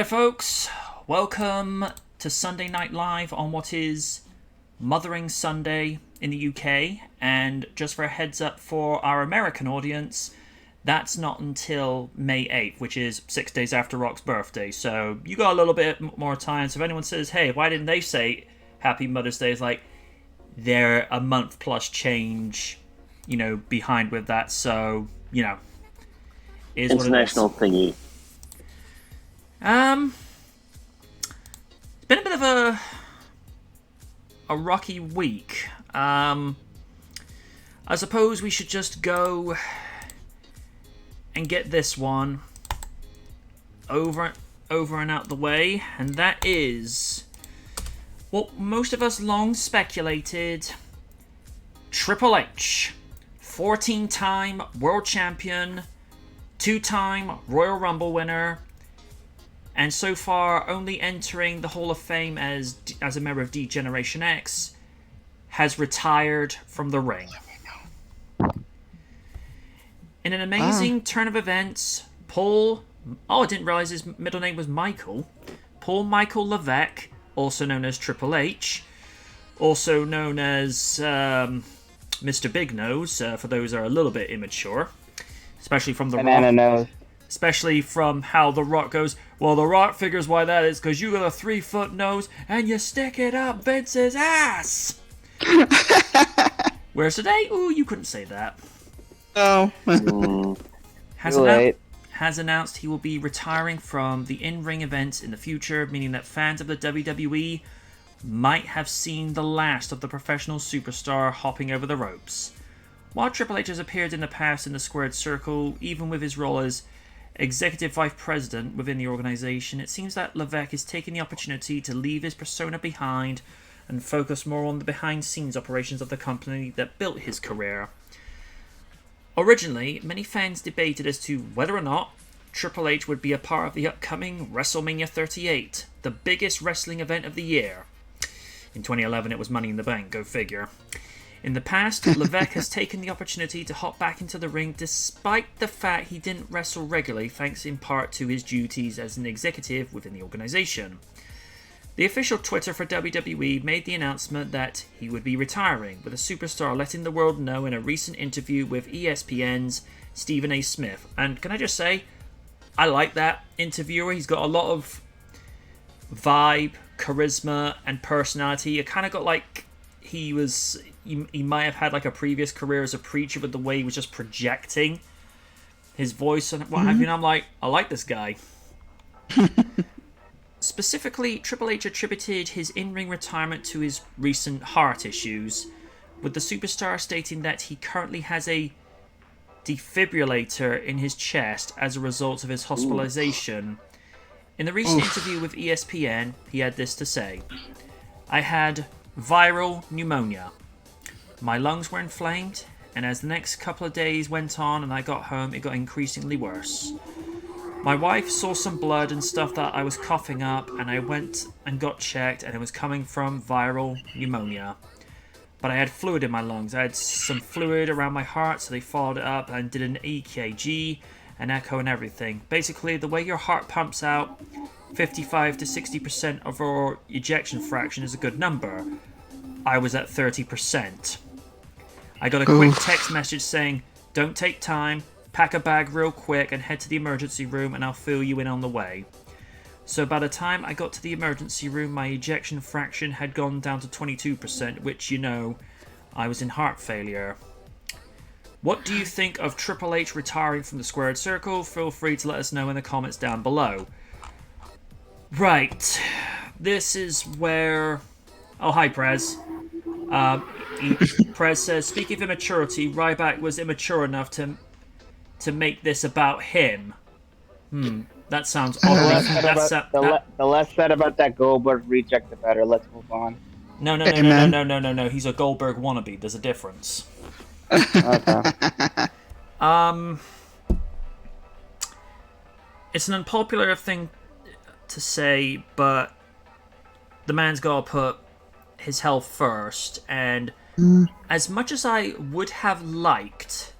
folks. Welcome to Sunday Night Live on what is Mothering Sunday in the UK. And just for a heads up for our American audience, that's not until May 8th, which is 6 days after Rock's birthday. So you got a little bit more time. So if anyone says, hey, why didn't they say Happy Mother's Day? It's like, they're a month plus change, behind with that. So, is international what it is. thingy. It's been a bit of a rocky week. I suppose we should just go and get this one over and out the way, and that is what most of us long speculated: Triple H, 14-time world champion, 2-time Royal Rumble winner, and so far only entering the Hall of Fame as a member of D-Generation X, has retired from the ring. In an amazing turn of events, I didn't realize his middle name was Michael. Paul Michael Levesque, also known as Triple H, also known as Mr. Big Nose, for those who are a little bit immature, especially from The Banana Rock. nose. Especially from how The Rock goes, well, The Rock figures why that is because you got a 3-foot nose and you stick it up Vince's ass. Whereas today, you couldn't say that. Oh. Has announced he will be retiring from the in-ring events in the future, meaning that fans of the WWE might have seen the last of the professional superstar hopping over the ropes. While Triple H has appeared in the past in the Squared Circle, even with his role as Executive Vice President within the organization, it seems that Levesque is taking the opportunity to leave his persona behind and focus more on the behind-scenes operations of the company that built his career. Originally, many fans debated as to whether or not Triple H would be a part of the upcoming WrestleMania 38, the biggest wrestling event of the year. In 2011, it was Money in the Bank, go figure. In the past, Levesque has taken the opportunity to hop back into the ring despite the fact he didn't wrestle regularly, thanks in part to his duties as an executive within the organization. The official Twitter for WWE made the announcement that he would be retiring, with a superstar letting the world know in a recent interview with ESPN's Stephen A. Smith. And can I just say, I like that interviewer. He's got a lot of vibe, charisma, and personality. It kind of got like he might have had like a previous career as a preacher, with the way he was just projecting his voice and what have you. And I'm like, I like this guy. Specifically, Triple H attributed his in-ring retirement to his recent heart issues, with the superstar stating that he currently has a defibrillator in his chest as a result of his hospitalization. In the recent interview with ESPN, he had this to say: I had viral pneumonia. My lungs were inflamed, and as the next couple of days went on and I got home, it got increasingly worse. My wife saw some blood and stuff that I was coughing up, and I went and got checked, and it was coming from viral pneumonia. But I had fluid in my lungs. I had some fluid around my heart, so they followed it up and did an EKG, an echo, and everything. Basically, the way your heart pumps out 55 to 60% of your ejection fraction is a good number. I was at 30%. I got a quick text message saying, don't take time, pack a bag real quick and head to the emergency room and I'll fill you in on the way. So by the time I got to the emergency room, my ejection fraction had gone down to 22%, which, I was in heart failure. What do you think of Triple H retiring from the Squared Circle? Feel free to let us know in the comments down below. Right. This is where... Oh, hi, Prez. Prez says, speaking of immaturity, Ryback was immature enough to make this about him. That sounds oddly... The less said about that Goldberg reject, the better. Let's move on. No. He's a Goldberg wannabe. There's a difference. Okay. It's an unpopular thing to say, but the man's got to put his health first, and as much as I would have liked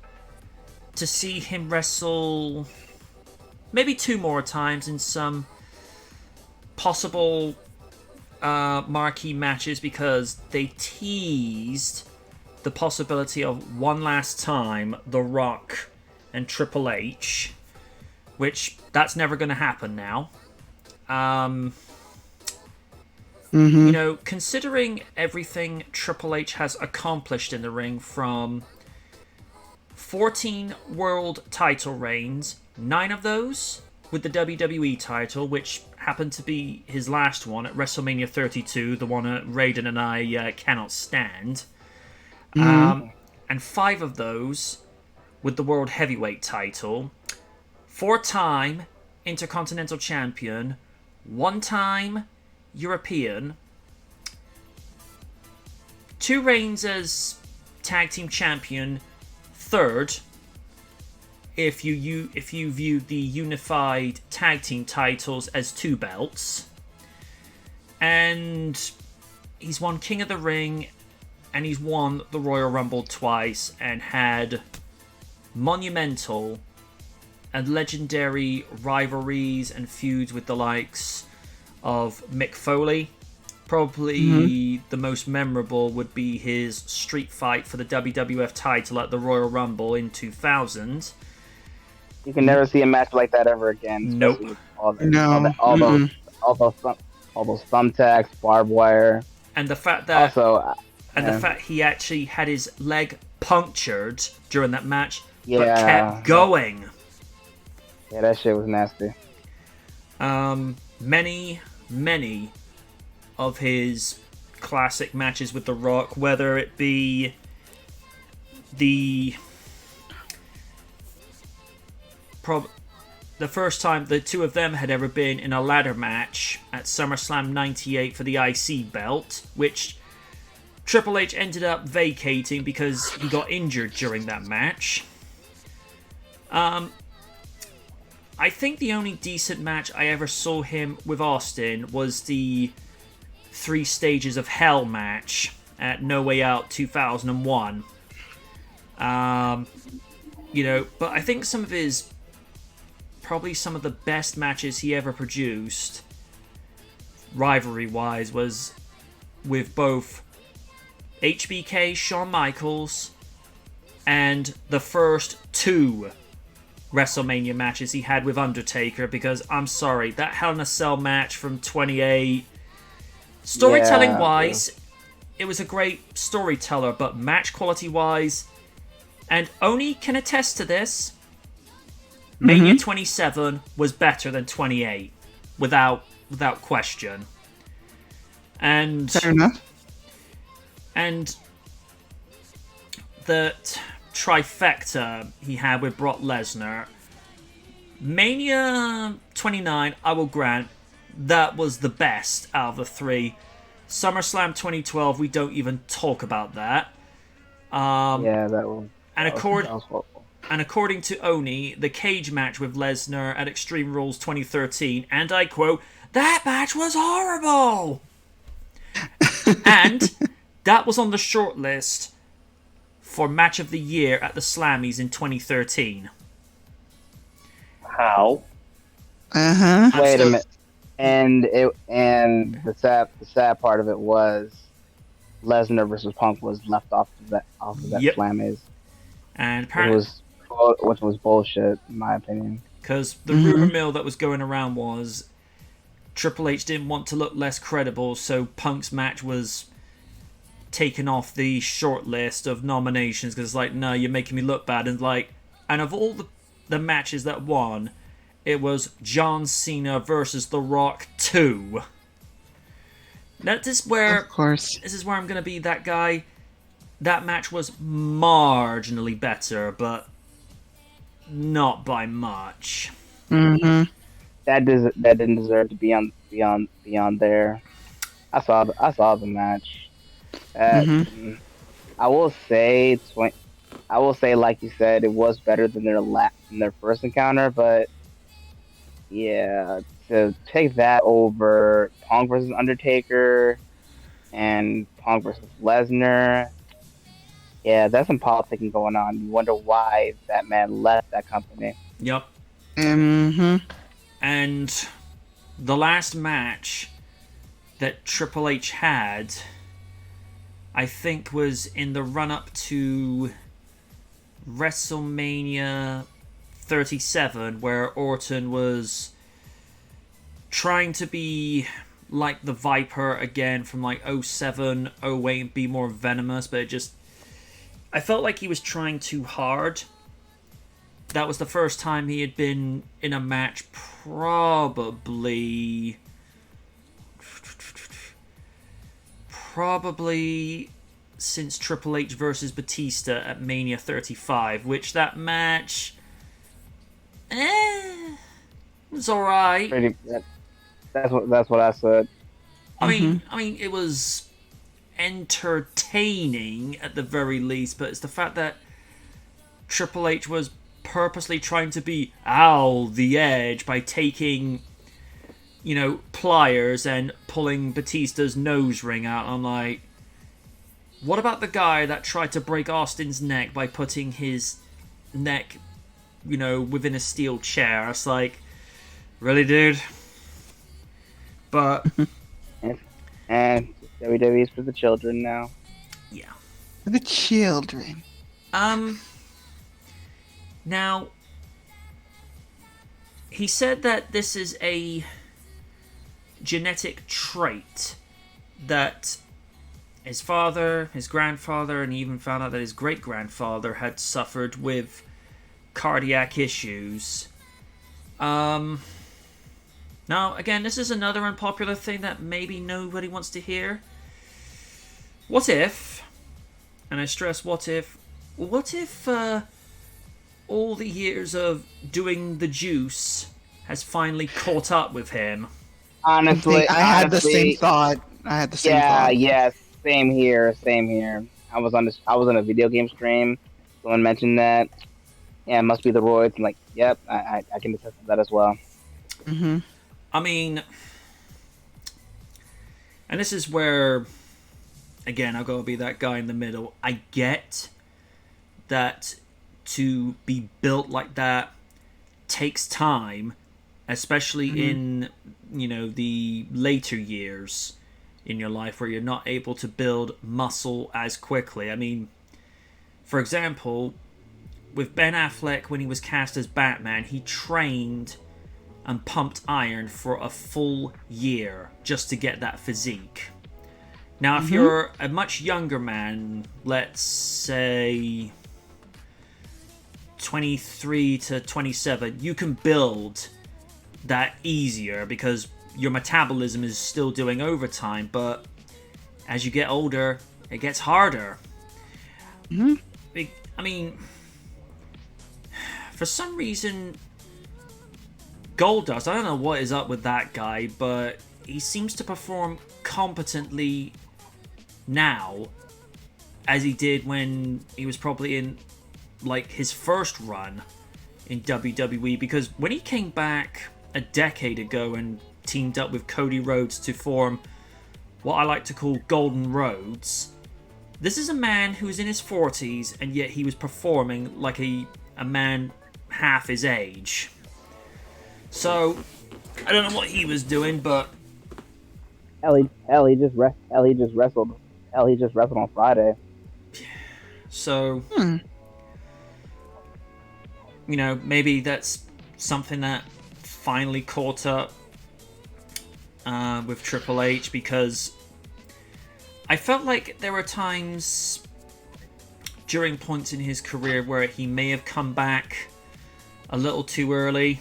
to see him wrestle maybe 2 more times in some possible marquee matches because they teased the possibility of one last time The Rock and Triple H, which that's never going to happen now. You know, considering everything Triple H has accomplished in the ring, from 14 world title reigns, 9 of those with the WWE title, which happened to be his last one at WrestleMania 32, the one that Raiden and I cannot stand. And 5 of those with the World Heavyweight title. 4-time Intercontinental Champion. 1-time European. 2 reigns as Tag Team Champion. 3rd, if you view the unified tag team titles as 2 belts. And he's won King of the Ring, and he's won the Royal Rumble twice, and had monumental and legendary rivalries and feuds with the likes of Mick Foley. Probably the most memorable would be his street fight for the WWF title at the Royal Rumble in 2000. You can never see a match like that ever again. Nope. All those thumbtacks, barbed wire, and the fact that the fact he actually had his leg punctured during that match, yeah, but kept going. Yeah, that shit was nasty. Many of his classic matches with The Rock, whether it be the first time the two of them had ever been in a ladder match at SummerSlam 98 for the IC belt, which Triple H ended up vacating because he got injured during that match. I think the only decent match I ever saw him with Austin was the 3 Stages of Hell match at No Way Out 2001. You know, but I think probably some of the best matches he ever produced, rivalry-wise, was with both HBK, Shawn Michaels, and the first 2 WrestleMania matches he had with Undertaker, because I'm sorry, that Hell in a Cell match from 28, storytelling-wise, it was a great storyteller, but match quality-wise, and Oni can attest to this, Mania 27 was better than 28, without question. And fair enough. And that trifecta he had with Brock Lesnar, Mania 29, I will grant, that was the best out of the 3. SummerSlam 2012, we don't even talk about that. That was horrible. And according to Oni, the cage match with Lesnar at Extreme Rules 2013, and I quote, "That match was horrible!" And that was on the short list for Match of the Year at the Slammies in 2013. How? Wait a minute. And the sad part of it was Lesnar versus Punk was left off of that Slammies. And apparently, which was bullshit, in my opinion. Because the rumor mill that was going around was Triple H didn't want to look less credible, so Punk's match was taken off the short list of nominations, because it's like, no, you're making me look bad. And of all the matches that won, it was John Cena versus The Rock 2. Now, this is where I'm going to be that guy. That match was marginally better, but not by much. That didn't deserve to be on beyond there. I saw the match. I will say, like you said, it was better than their first encounter. But yeah, to take that over Punk versus Undertaker and Punk versus Lesnar. Yeah, there's some politicking going on. You wonder why that man left that company. Yep. And the last match that Triple H had, I think, was in the run-up to WrestleMania 37, where Orton was trying to be like the Viper again from like 07, 08, and be more venomous, but I felt like he was trying too hard. That was the first time he had been in a match probably since Triple H versus Batista at Mania 35, which that match was alright. That's what I said. I mean, it was entertaining at the very least, but it's the fact that Triple H was purposely trying to be Al the Edge by taking, pliers and pulling Batista's nose ring out. I'm like, what about the guy that tried to break Austin's neck by putting his neck, within a steel chair? It's like, really, dude? But and WWE's for the children now. Yeah. For the children. Now, he said that this is a genetic trait that his father, his grandfather, and he even found out that his great-grandfather had suffered with cardiac issues. Now, again, this is another unpopular thing that maybe nobody wants to hear. What if, and I stress what if all the years of doing the juice has finally caught up with him? Honestly, I had the same thought. Yeah, same here. I was on a video game stream. Someone mentioned that. Yeah, it must be the roids. I'm like, yep, I can attest to that as well. Mm-hmm. I mean, and this is where, again, I've got to be that guy in the middle. I get that to be built like that takes time, especially in, the later years in your life where you're not able to build muscle as quickly. I mean, for example, with Ben Affleck, when he was cast as Batman, he trained and pumped iron for a full year just to get that physique. Now, if you're a much younger man, let's say 23 to 27, you can build that easier because your metabolism is still doing overtime, but as you get older, it gets harder. I mean, for some reason, Goldust, I don't know what is up with that guy, but he seems to perform competently now as he did when he was probably in his first run in WWE, because when he came back a decade ago and teamed up with Cody Rhodes to form what I like to call Golden Rhodes, this is a man who's in his 40s and yet he was performing like a man half his age. So, I don't know what he was doing, but He just wrestled on Friday. So, maybe that's something that finally caught up with Triple H, because I felt like there were times during points in his career where he may have come back a little too early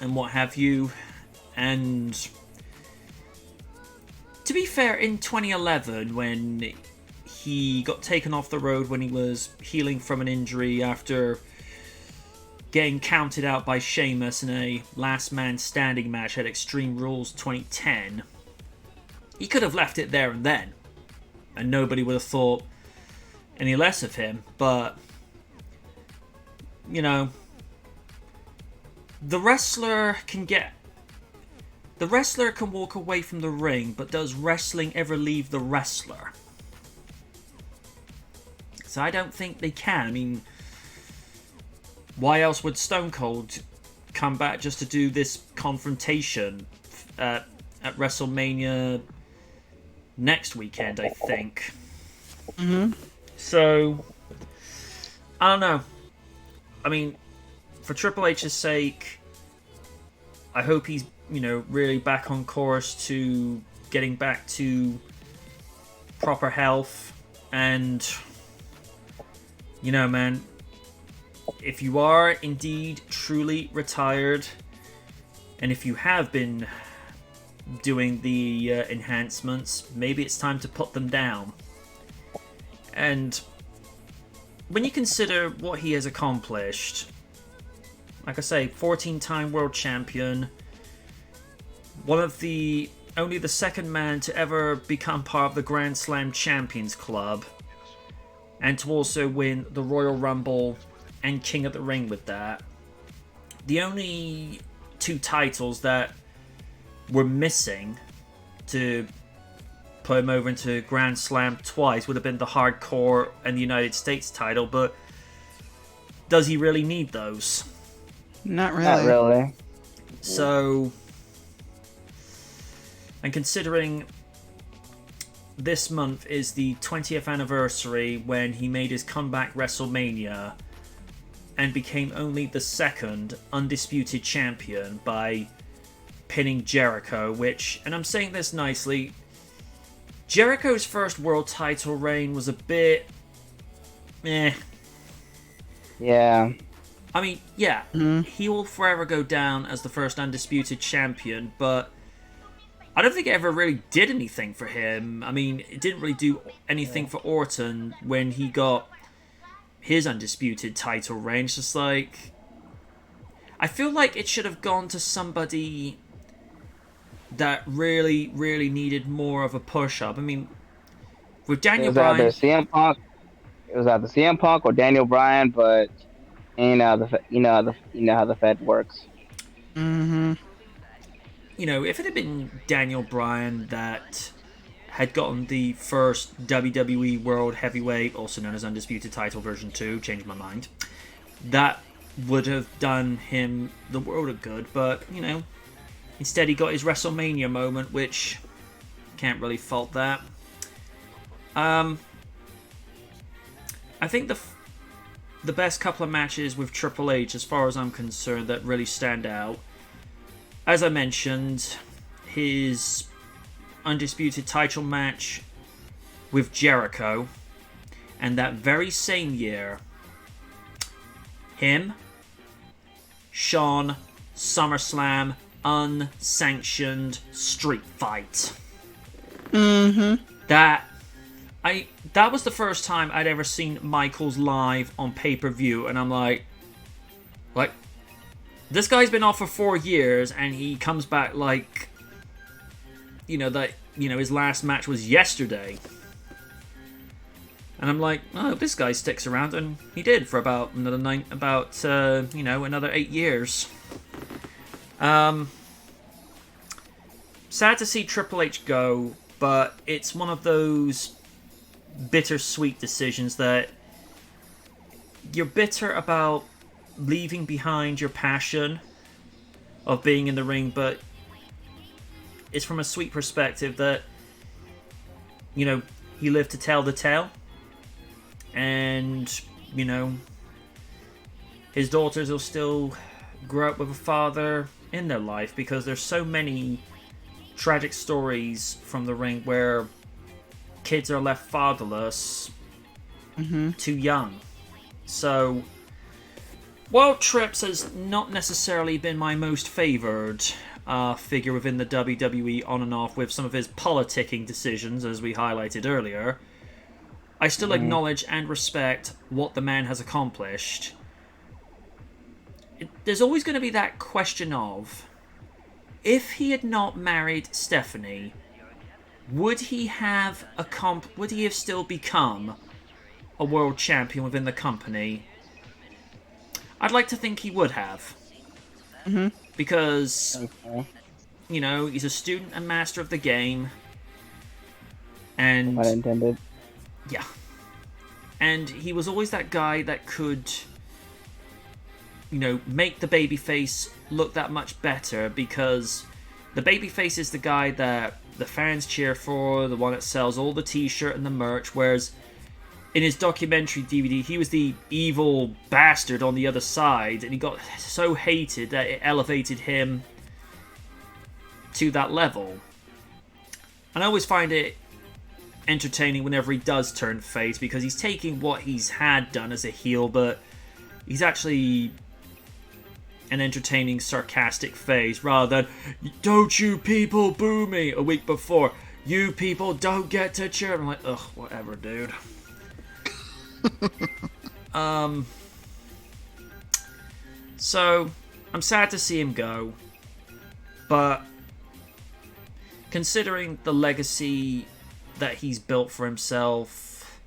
and what have you. And to be fair, in 2011, when he got taken off the road when he was healing from an injury after getting counted out by Sheamus in a last man standing match at Extreme Rules 2010, he could have left it there and then, and nobody would have thought any less of him. But, the wrestler can walk away from the ring, but does wrestling ever leave the wrestler? So I don't think they can. I mean, why else would Stone Cold come back just to do this confrontation at WrestleMania next weekend, I think. So, I don't know. I mean, for Triple H's sake, I hope he's, really back on course to getting back to proper health. And, man, if you are indeed truly retired, and if you have been doing the enhancements, maybe it's time to put them down. And when you consider what he has accomplished, like I say, 14-time world champion, only the second man to ever become part of the Grand Slam Champions Club, and to also win the Royal Rumble and King of the Ring with that. The only two titles that were missing to put him over into Grand Slam twice would have been the Hardcore and the United States title, but does he really need those? Not really. Not really. So, and considering this month is the 20th anniversary when he made his comeback WrestleMania and became only the second undisputed champion by pinning Jericho, which, and I'm saying this nicely, Jericho's first world title reign was a bit meh. Yeah. I mean, yeah, he will forever go down as the first undisputed champion, but I don't think it ever really did anything for him. I mean, it didn't really do anything for Orton when he got his undisputed title reign. It's just like, I feel like it should have gone to somebody that really, really needed more of a push-up. I mean, with Daniel Bryan... It was either CM Punk or Daniel Bryan, but you know how the Fed works. Mm-hmm. If it had been Daniel Bryan that had gotten the first WWE World Heavyweight, also known as Undisputed Title version 2, changed my mind, that would have done him the world of good, but, instead he got his WrestleMania moment, which can't really fault that. I think the best couple of matches with Triple H, as far as I'm concerned, that really stand out, as I mentioned, his undisputed title match with Jericho, and that very same year, him, Shawn, SummerSlam, unsanctioned street fight. That was the first time I'd ever seen Michaels live on pay-per-view, and I'm like, this guy's been off for 4 years, and he comes back like, his last match was yesterday. And I'm like, oh, this guy sticks around, and he did for about another 8 years. Sad to see Triple H go, but it's one of those bittersweet decisions that you're bitter about leaving behind your passion of being in the ring, but it's from a sweet perspective that, he lived to tell the tale, and, his daughters will still grow up with a father in their life, because there's so many tragic stories from the ring where kids are left fatherless too young. So, while Trips has not necessarily been my most favoured figure within the WWE on and off with some of his politicking decisions, as we highlighted earlier, I still acknowledge and respect what the man has accomplished. There's always going to be that question of, if he had not married Stephanie, would he have still become a world champion within the company? I'd like to think he would have. Because, he's a student and master of the game. And... Unintended. Yeah. And he was always that guy that could, make the babyface look that much better, because the babyface is the guy that the fans cheer for, the one that sells all the t-shirt and the merch, whereas in his documentary DVD, he was the evil bastard on the other side, and he got so hated that it elevated him to that level. And I always find it entertaining whenever he does turn face, because he's taking what he's had done as a heel, but he's actually an entertaining, sarcastic phase, rather than, "Don't you people boo me," a week before, "You people don't get to cheer." I'm like, ugh, whatever, dude. So I'm sad to see him go, but considering the legacy that he's built for himself,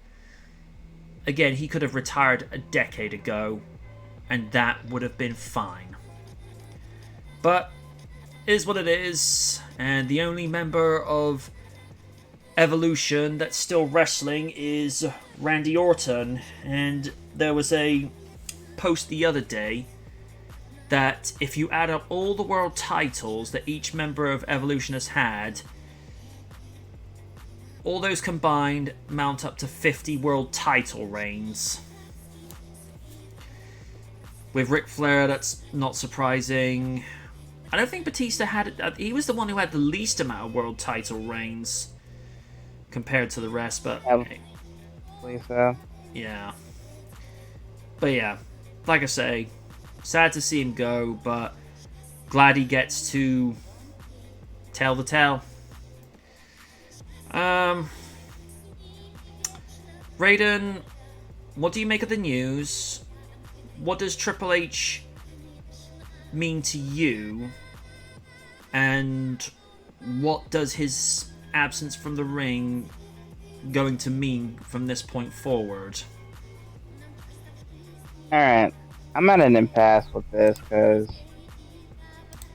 again, he could have retired a decade ago and that would have been fine. But it is what it is, and the only member of Evolution that's still wrestling is Randy Orton, and there was a post the other day that if you add up all the world titles that each member of Evolution has had, all those combined mount up to 50 world title reigns. With Ric Flair, that's not surprising. I don't think Batista he was the one who had the least amount of world title reigns compared to the rest, but I believe so. Yeah. But yeah, like I say, sad to see him go, but glad he gets to tell the tale. Raiden, what do you make of the news? What does Triple H mean to you? And what does his absence from the ring going to mean from this point forward? Alright, I'm at an impasse with this, because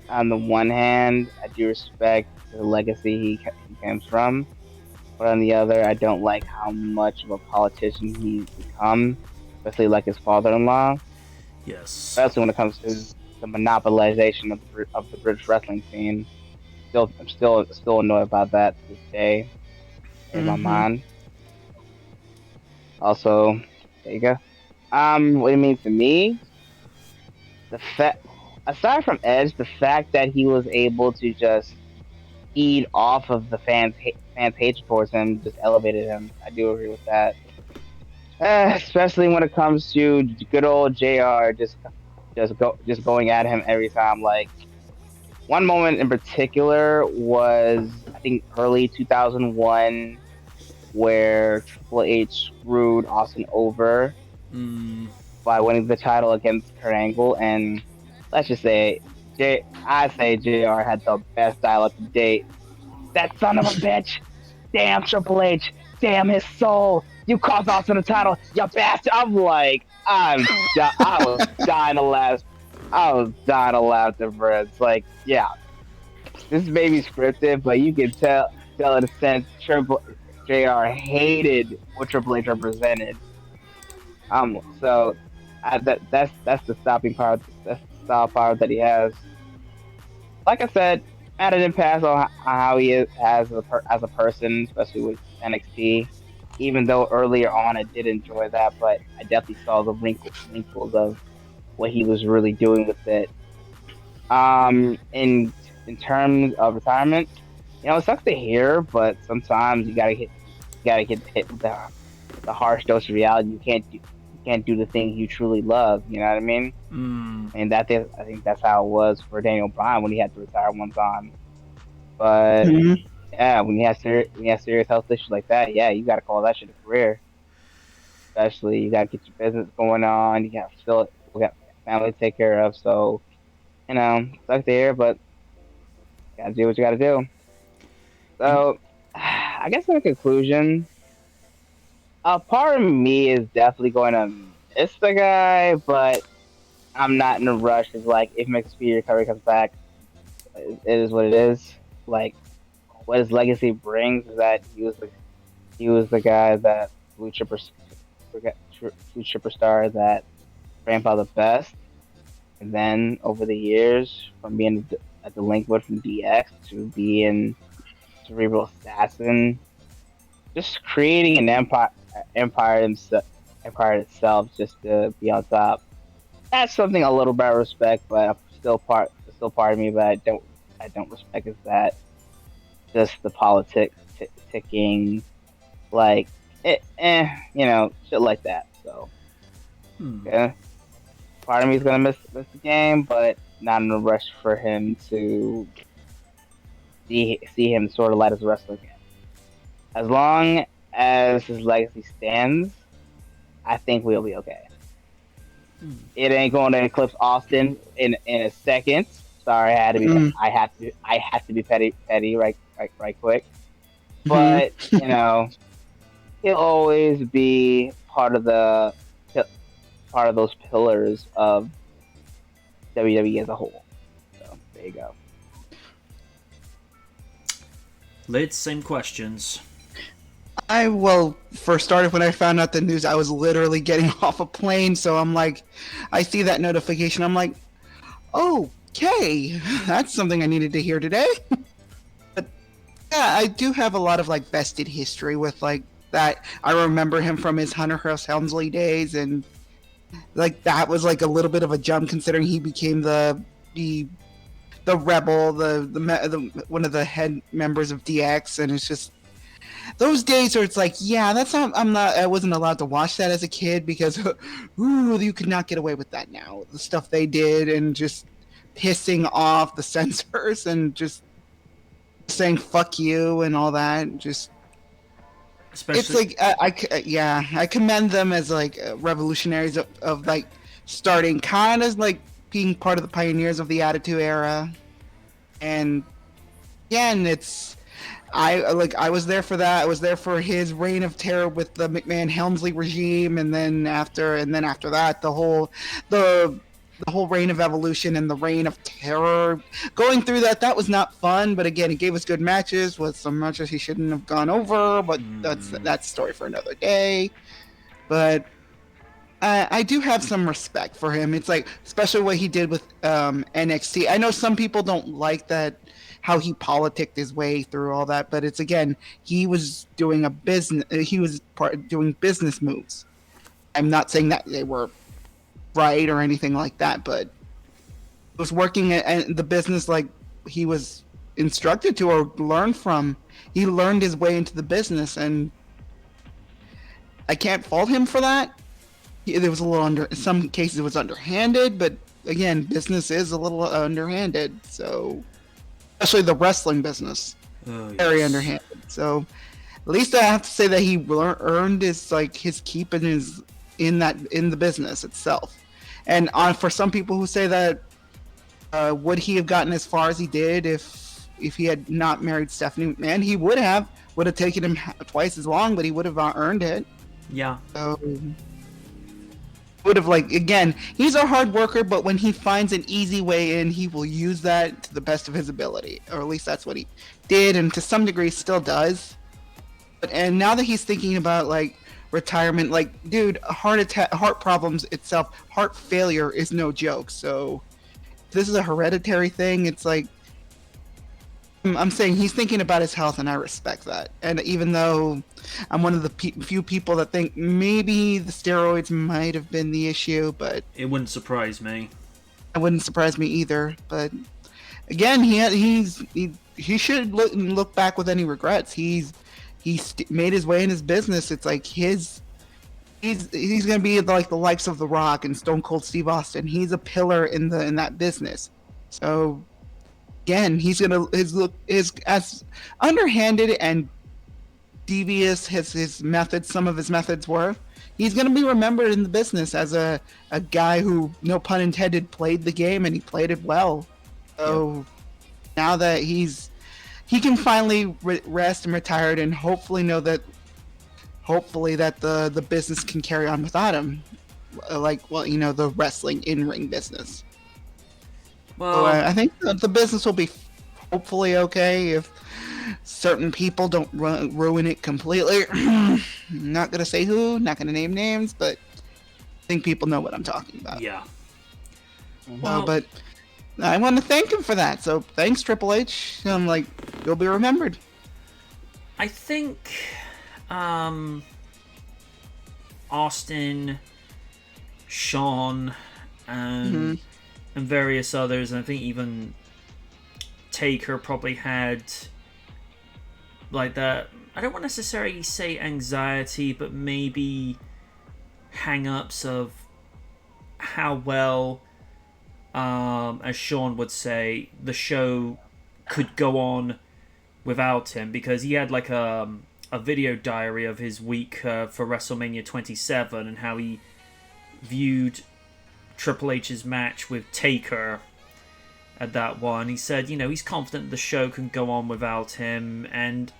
on the one hand, I do respect the legacy he comes from, but on the other, I don't like how much of a politician he's become, especially like his father-in-law. Yes. Especially when it comes to the monopolization of the British wrestling scene. I'm still annoyed about that to this day in my mind. Also, there you go. What it means to me, aside from Edge, the fact that he was able to just feed off of the fans' hatred towards him just elevated him. I do agree with that. Especially when it comes to good old JR just going at him every time. Like, one moment in particular was, I think, early 2001, where Triple H screwed Austin over by winning the title against Kurt Angle, and let's just say, I say JR had the best dialogue to date. "That son of a bitch! Damn Triple H! Damn his soul! You cost Austin the title, you bastard!" I'm like, I was dying to laugh. I was dying to laugh to Bret. Like, yeah, this may be scripted, but you can tell in a sense JR hated what Triple H represented. So that's the stopping power. That's the style power that he has. Like I said, at an impasse on how he is as a person, especially with NXT. Even though earlier on I did enjoy that, but I definitely saw the wrinkles of what he was really doing with it. In terms of retirement, it sucks to hear, but sometimes you gotta get hit with the harsh dose of reality. You can't do the things you truly love. You know what I mean? And I think that's how it was for Daniel Bryan when he had to retire one time. But yeah, when you have serious health issues like that, yeah, you gotta call that shit a career. Especially you gotta get your business going on. You got family to take care of. So sucks to hear, but you gotta do what you gotta do. So I guess in conclusion, a part of me is definitely going to miss the guy, but I'm not in a rush. It's like, if Mexican recovery comes back, it is what it is. Like, what his legacy brings is that he was the guy that blue chipper star that grandpa the best. And then over the years, from being a delinquent from DX to being cerebral assassin, just creating an empire itself, just to be on top. That's something a little bit I respect, but still part of me that I don't respect is that just the politics ticking, like shit like that. So yeah, part of me is gonna miss the game, but not in a rush for him to see him sort of light as a wrestler again. As long as his legacy stands, I think we'll be okay. It ain't going to eclipse Austin in a second. Sorry, I had to be petty right quick. But he'll always be part of those pillars of WWE as a whole. So there you go. For started, when I found out the news, I was literally getting off a plane, so I'm like, I see that notification, I'm like, okay, that's something I needed to hear today. But yeah, I do have a lot of like vested history with like that. I remember him from his Hunter Hearst Helmsley days, and like that was like a little bit of a jump considering he became the rebel, the one of the head members of DX, and it's just those days where it's like, yeah, that's not, I wasn't allowed to watch that as a kid because you could not get away with that now. The stuff they did and just pissing off the censors and just saying fuck you and all that. Just especially, it's like I commend them as like revolutionaries of like starting kind of like being part of the pioneers of the Attitude Era. And again, I was there for that. I was there for his reign of terror with the McMahon Helmsley regime, and then after that, the whole reign of evolution and the reign of terror. Going through that was not fun, but again, it gave us good matches with some matches he shouldn't have gone over, but that's a story for another day. But I do have some respect for him. It's like, especially what he did with NXT. I know some people don't like that, how he politicked his way through all that, but it's, again, he was doing doing business moves. I'm not saying that they were right or anything like that, but he was working at the business like he was instructed to or learned from. He learned his way into the business, and I can't fault him for that. There was a little in some cases it was underhanded, but again, business is a little underhanded, so especially the wrestling business, very underhanded. So at least I have to say that he earned his keep in the business itself. And for some people who say that would he have gotten as far as he did if he had not married Stephanie McMahon, he would have taken him twice as long, but he would have earned it. Yeah. So would have, like, again, he's a hard worker, but when he finds an easy way in, he will use that to the best of his ability, or at least that's what he did, and to some degree still does. And now that he's thinking about like retirement, like, dude, heart problems itself, heart failure is no joke. So if this is a hereditary thing, it's like, I'm saying he's thinking about his health, and I respect that. And even though I'm one of the few people that think maybe the steroids might have been the issue, but it wouldn't surprise me. It wouldn't surprise me either. But again, he should look back with any regrets. He's made his way in his business. It's like he's gonna be like the likes of The Rock and Stone Cold Steve Austin. He's a pillar in that business. So again, he's gonna his as underhanded and devious some of his methods were. He's gonna be remembered in the business as a guy who, no pun intended, played the game, and he played it well. So now that he can finally rest and retire, and hopefully that the business can carry on without him, the wrestling in-ring business. Well, so I think the business will be hopefully okay if certain people don't ruin it completely. I'm not going to say who, not going to name names, but I think people know what I'm talking about. Yeah. Well, But I want to thank him for that. So thanks, Triple H. I'm like, you'll be remembered. I think Austin, Sean, and various others, and I think even Taker probably had like that. I don't want to necessarily say anxiety, but maybe hang-ups of how well, as Sean would say, the show could go on without him, because he had like a video diary of his week for WrestleMania 27 and how he viewed Triple H's match with Taker at that one. He said, he's confident the show can go on without him, and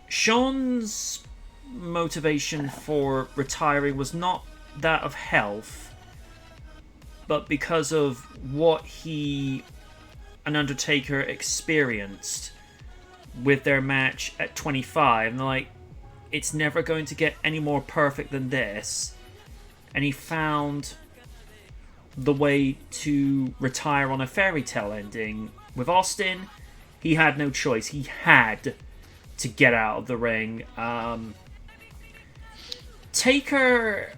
Sean's motivation for retiring was not that of health, but because of what he and Undertaker experienced with their match at 25, and like, it's never going to get any more perfect than this, and he found the way to retire on a fairy tale ending. With Austin, he had no choice. He had to get out of the ring. Taker,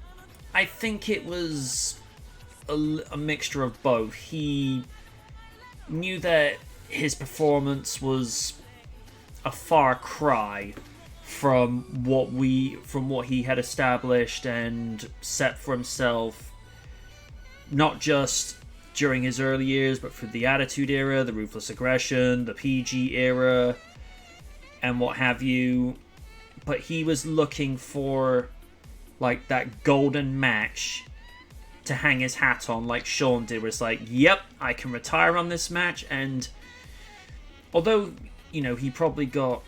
I think it was a mixture of both. He knew that his performance was a far cry from what he had established and set for himself, not just during his early years, but for the Attitude Era, the Ruthless Aggression, the PG Era, and what have you. But he was looking for like that golden match to hang his hat on, like Sean did, where it's like, yep, I can retire on this match. And although, he probably got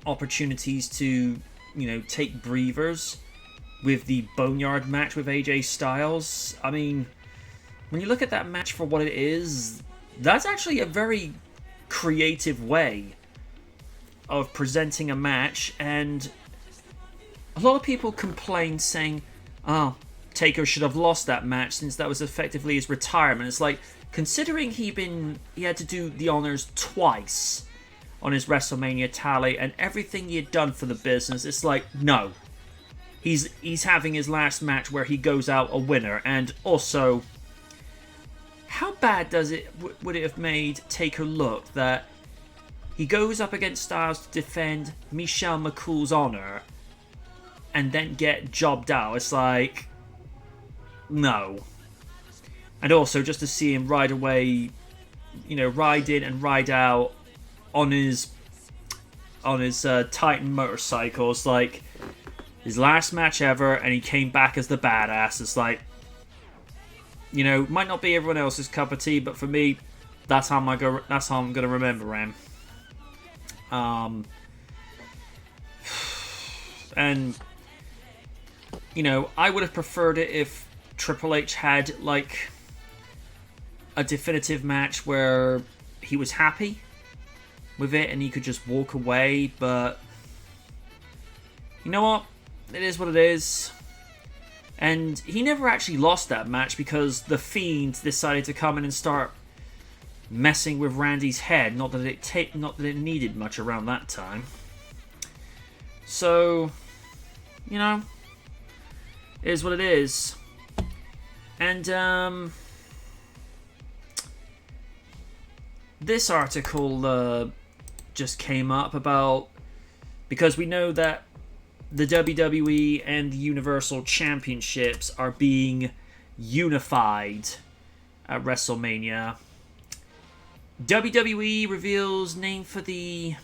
opportunities to, take breathers with the Boneyard match with AJ Styles, I mean, when you look at that match for what it is, that's actually a very creative way of presenting a match. And a lot of people complain saying, Taker should have lost that match since that was effectively his retirement. It's like, considering he had to do the honors twice on his WrestleMania tally and everything he had done for the business, it's like, no. He's having his last match where he goes out a winner. And also, how bad would it have made Taker look that he goes up against Styles to defend Michelle McCool's honor and then get jobbed out? It's like, no. And also, just to see him ride away, ride in and ride out on his Titan motorcycle. It's like his last match ever, and he came back as the badass. It's like, might not be everyone else's cup of tea, but for me, that's how I'm gonna remember him. And I would have preferred it if Triple H had like a definitive match where he was happy with it and he could just walk away, but you know what? It is what it is. And he never actually lost that match because the Fiend decided to come in and start messing with Randy's head. Not that it needed much around that time. So, it is what it is. And this article just came up about, because we know that the WWE and the Universal Championships are being unified at WrestleMania. WWE reveals name for the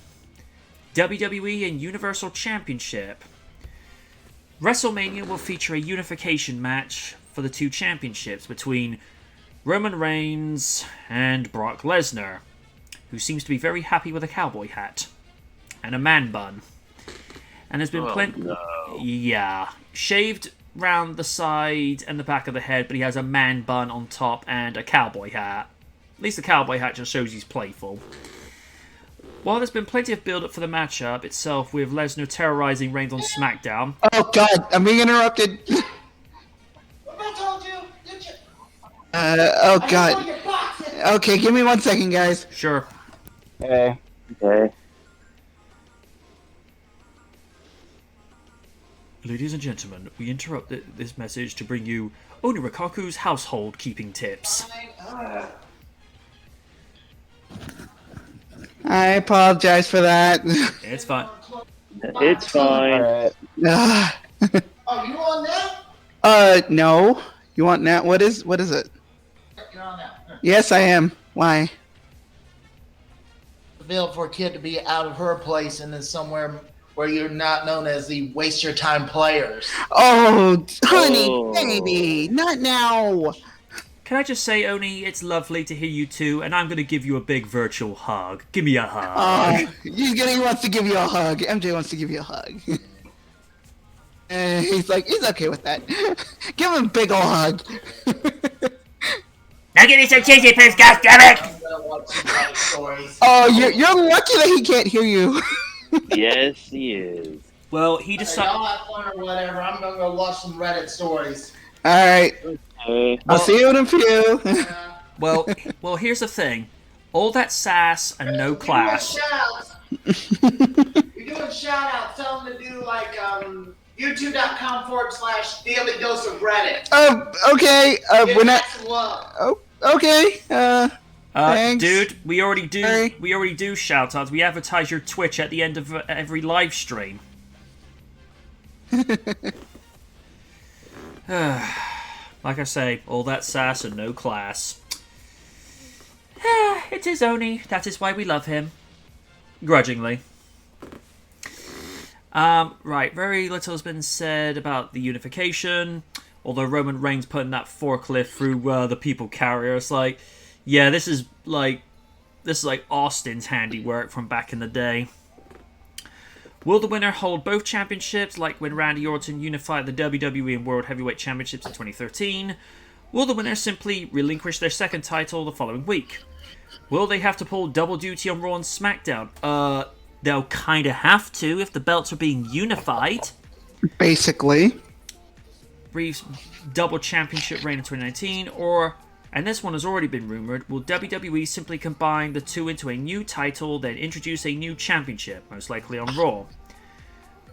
WWE and Universal Championship. WrestleMania will feature a unification match for the two championships between Roman Reigns and Brock Lesnar, who seems to be very happy with a cowboy hat and a man bun. And there's been plenty... No. Yeah. Shaved round the side and the back of the head, but he has a man bun on top and a cowboy hat. At least the cowboy hat just shows he's playful. While there's been plenty of build-up for the matchup itself, with Lesnar terrorizing Reigns on SmackDown... Oh god, I'm being interrupted! I told you! Oh god. Okay, give me 1 second, guys. Sure. Okay. Ladies and gentlemen, we interrupt this message to bring you Oni Rikaku's household keeping tips. I apologize for that. It's fine. It's fine. Alright. Oh, you on that? No. You want that? What is it? You're on that. Yes, I am. Why? Available for a kid to be out of her place and then somewhere where you're not known as the waste your time players. Oh, honey, Oh. baby, not now. Can I just say, Oni, it's lovely to hear you too, and I'm going to give you a big virtual hug. Give me a hug. He wants to give you a hug. MJ wants to give you a hug. And he's okay with that. Give him a big ol' hug. Now give me some cheesy piss, goddammit! I'm gonna watch some Reddit stories. Oh, you're lucky that he can't hear you. Yes, he is. Well, he Hey, decided... y'all have fun or whatever. I'm gonna go watch some Reddit stories. All right, Hey, I'll see you in a few. Well, here's the thing. All that sass and no class... You're doing shout-outs. Tell them to do youtube.com/daily dose of Reddit. Okay. Give We're not. that some love. Oh, okay. Thanks. Dude, we already do Sorry. shout-outs. We advertise your Twitch at the end of every live stream. Like I say, all that sass and no class. It is Oni. That is why we love him. Grudgingly. Right, very little has been said about the unification. Although Roman Reigns putting that forklift through the people carrier, it's like, yeah, this is like Austin's handiwork from back in the day. Will the winner hold both championships, like when Randy Orton unified the WWE and World Heavyweight Championships in 2013? Will the winner simply relinquish their second title the following week? Will they have to pull double duty on Raw and SmackDown? They'll kind of have to if the belts are being unified. Basically. Reeves' double championship reign in 2019, or, and this one has already been rumored, will WWE simply combine the two into a new title, then introduce a new championship, most likely on Raw?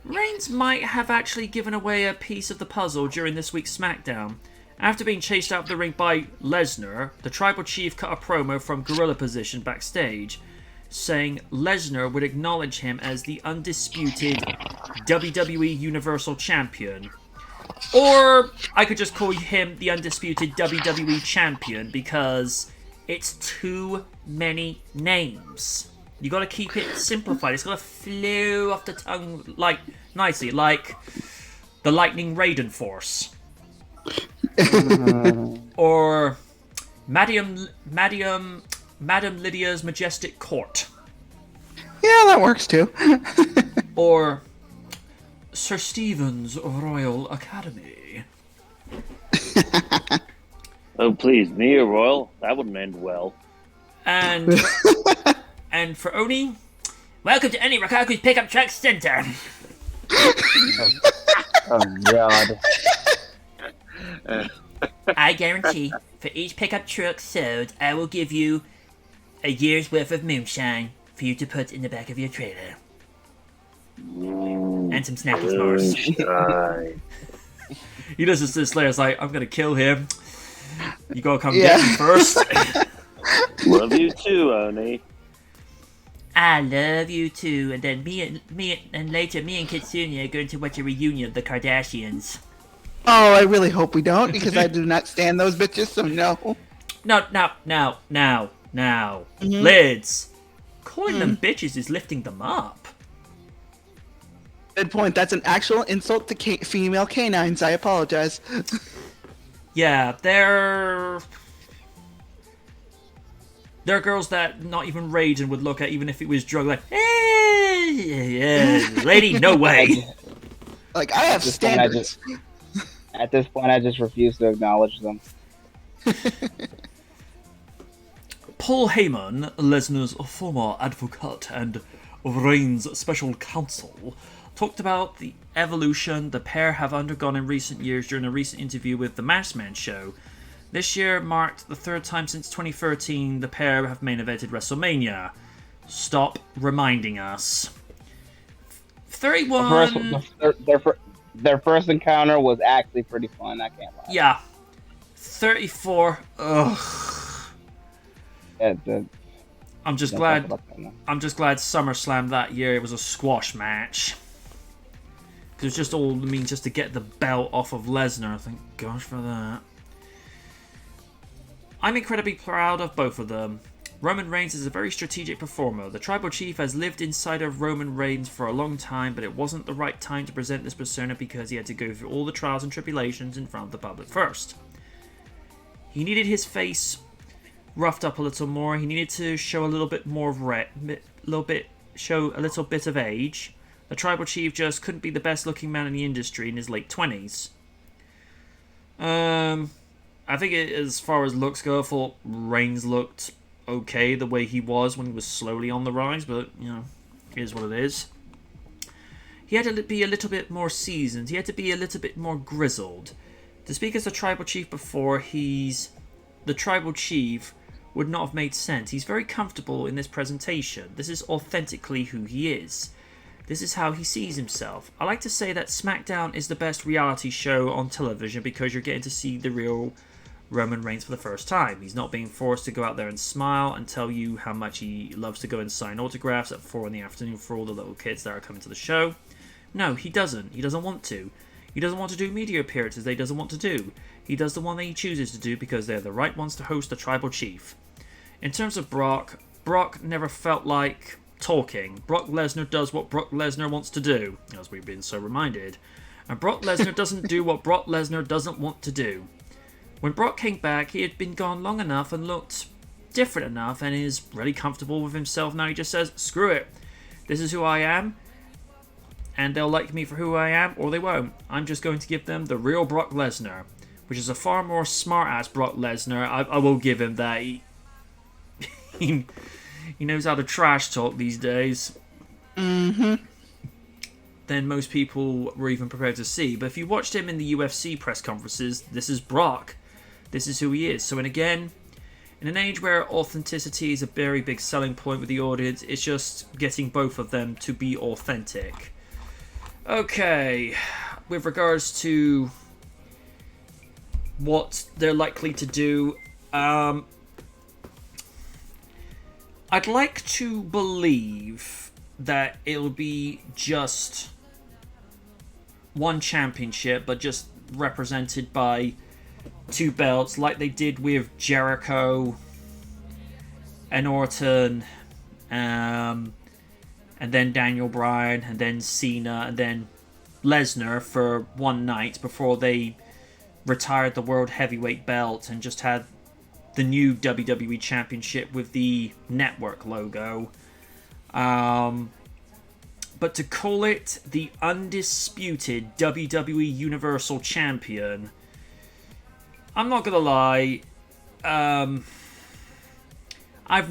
Reigns might have actually given away a piece of the puzzle during this week's SmackDown. After being chased out of the ring by Lesnar, the Tribal Chief cut a promo from gorilla position backstage, saying Lesnar would acknowledge him as the undisputed WWE Universal Champion. Or I could just call him the undisputed WWE Champion because it's too many names. You gotta keep it simplified. It's gotta flow off the tongue like nicely, like the Lightning Raiden Force. Or Madam Lydia's Majestic Court. Yeah, that works too. Or Sir Stephen's Royal Academy. oh, please, me or Royal? That wouldn't end well. And and for Oni, welcome to Oni Rikaku's Pickup Truck Center. Oh God. I guarantee, for each pickup truck sold, I will give you a year's worth of moonshine for you to put in the back of your trailer. And some snacky bars. Moonshine. He listens to this later, it's like, I'm gonna kill him. You gotta come get me first. Love you too, Oni. I love you too. And then later me and Kitsune are going to watch a reunion of the Kardashians. Oh, I really hope we don't, because I do not stand those bitches, so no. No. Lids. Calling them bitches is lifting them up. Good point. That's an actual insult to female canines. I apologize. Yeah, they're girls that not even Raiden would look at, even if it was drug. Like, hey, yeah, lady, no way. Like, I have standards. At this point, I just refuse to acknowledge them. Paul Heyman, Lesnar's former advocate and Reigns' special counsel, talked about the evolution the pair have undergone in recent years during a recent interview with The Maskman Show. This year marked the third time since 2013 the pair have main evented WrestleMania. Stop reminding us. 31... Their first encounter was actually pretty fun, I can't lie. Yeah. 34... Ugh. I'm just glad SummerSlam that year it was a squash match. It was just all, just to get the belt off of Lesnar. Thank gosh for that. I'm incredibly proud of both of them. Roman Reigns is a very strategic performer. The Tribal Chief has lived inside of Roman Reigns for a long time, but it wasn't the right time to present this persona because he had to go through all the trials and tribulations in front of the public first. He needed his face roughed up a little more. He needed to show a little bit more show a little bit of age. The Tribal Chief just couldn't be the best looking man in the industry in his late 20s. I think as far as looks go, I thought Reigns looked okay the way he was when he was slowly on the rise, but, it is what it is. He had to be a little bit more seasoned. He had to be a little bit more grizzled. To speak as the Tribal Chief before, the Tribal Chief would not have made sense. He's very comfortable in this presentation. This is authentically who he is. This is how he sees himself. I like to say that SmackDown is the best reality show on television because you're getting to see the real Roman Reigns for the first time. He's not being forced to go out there and smile and tell you how much he loves to go and sign autographs at 4 in the afternoon for all the little kids that are coming to the show. No, he doesn't. He doesn't want to. He doesn't want to do media appearances that he doesn't want to do. He does the one that he chooses to do because they're the right ones to host the Tribal Chief. In terms of Brock never felt like talking. Brock Lesnar does what Brock Lesnar wants to do, as we've been so reminded. And Brock Lesnar doesn't do what Brock Lesnar doesn't want to do. When Brock came back, he had been gone long enough and looked different enough and is really comfortable with himself. Now he just says, screw it. This is who I am. And they'll like me for who I am, or they won't. I'm just going to give them the real Brock Lesnar, which is a far more smart-ass Brock Lesnar. I will give him that. He knows how to trash talk these days. Than most people were even prepared to see. But if you watched him in the UFC press conferences, this is Brock. This is who he is. So, and again, in an age where authenticity is a very big selling point with the audience, it's just getting both of them to be authentic. Okay, with regards to what they're likely to do, I'd like to believe that it'll be just one championship, but just represented by two belts, like they did with Jericho and Orton, and then Daniel Bryan, and then Cena, and then Lesnar for one night before they retired the World Heavyweight belt and just had the new WWE Championship with the network logo. But to call it the Undisputed WWE Universal Champion, I'm not gonna lie, I've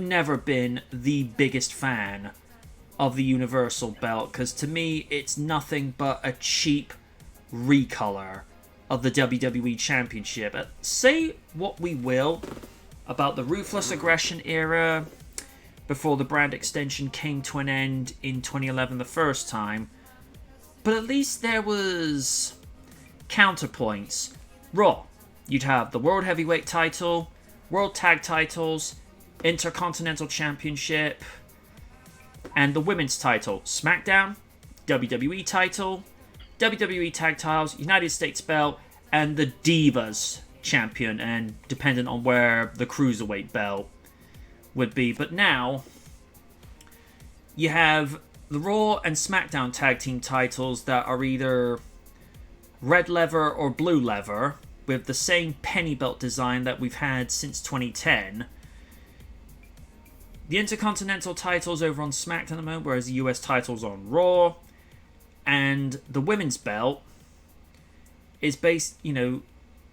never been the biggest fan of the Universal belt, because to me it's nothing but a cheap recolor of the WWE Championship. Say what we will about the Ruthless Aggression era before the brand extension came to an end in 2011 the first time, but at least there was counterpoints. Raw, you'd have the World Heavyweight title, World Tag titles, Intercontinental Championship, and the Women's title. SmackDown, WWE title, WWE Tag titles, United States belt, and the Divas champion, and dependent on where the Cruiserweight belt would be. But now you have the Raw and SmackDown tag team titles that are either red leather or blue leather, with the same penny belt design that we've had since 2010. The Intercontinental titles over on SmackDown at the moment, whereas the US titles on Raw. And the women's belt is based, the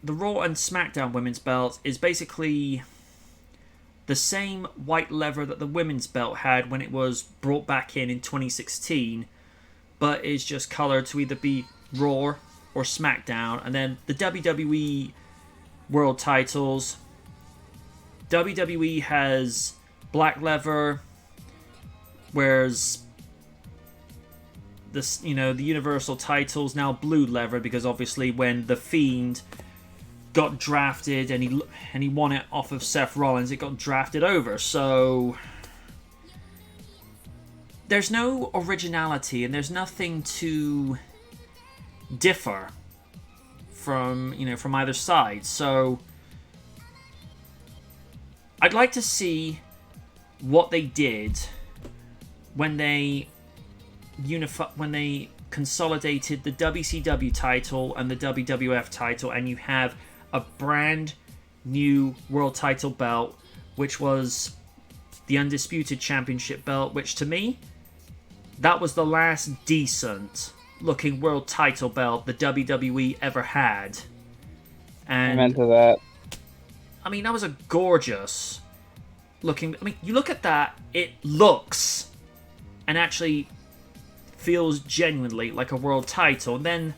Raw and SmackDown women's belt is basically the same white leather that the women's belt had when it was brought back in 2016, but is just colored to either be Raw or SmackDown. And then the WWE world titles. WWE has black leather, whereas the Universal title's now blue leather, because obviously when The Fiend got drafted and he won it off of Seth Rollins, it got drafted over. So there's no originality and there's nothing to differ from either side. So I'd like to see what they did when they consolidated the WCW title and the WWF title, and you have a brand new world title belt, which was the Undisputed Championship belt, which to me, that was the last decent looking world title belt the WWE ever had. And I'm into that. I mean, that was a gorgeous looking. I mean, you look at that, it looks and actually feels genuinely like a world title. And then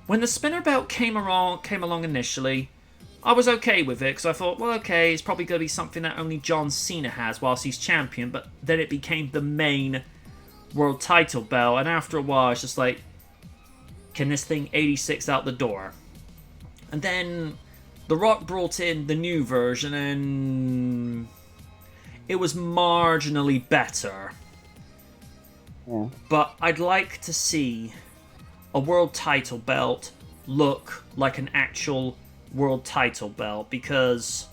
when the spinner belt came along initially, I was okay with it because I thought, well, okay, it's probably going to be something that only John Cena has whilst he's champion. But then it became the main world title belt, and after a while, it's just like, can this thing 86 out the door? And then The Rock brought in the new version, and it was marginally better. Yeah. But I'd like to see a world title belt look like an actual world title belt, because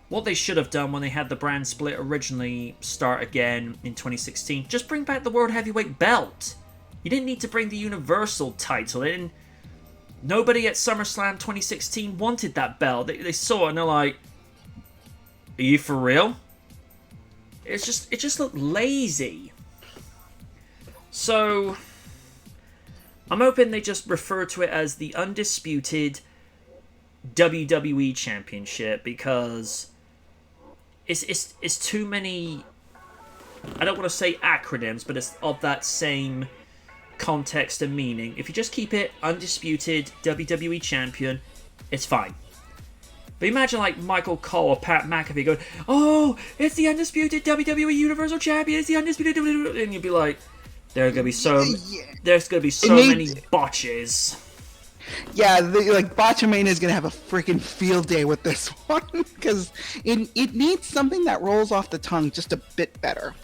what they should have done when they had the brand split originally start again in 2016, just bring back the World Heavyweight belt. You didn't need to bring the Universal title in. Nobody at SummerSlam 2016 wanted that belt. They saw it and they're like, are you for real? It just looked lazy. So I'm hoping they just refer to it as the Undisputed WWE Championship, because it's too many, I don't want to say acronyms, but it's of that same context and meaning. If you just keep it Undisputed WWE Champion, it's fine. But imagine like Michael Cole or Pat McAfee going, oh, it's the Undisputed WWE Universal Champion, it's the Undisputed WWE, and you'd be like, there's gonna be so many botches. Yeah, Botchamania is gonna have a freaking field day with this one, because it needs something that rolls off the tongue just a bit better.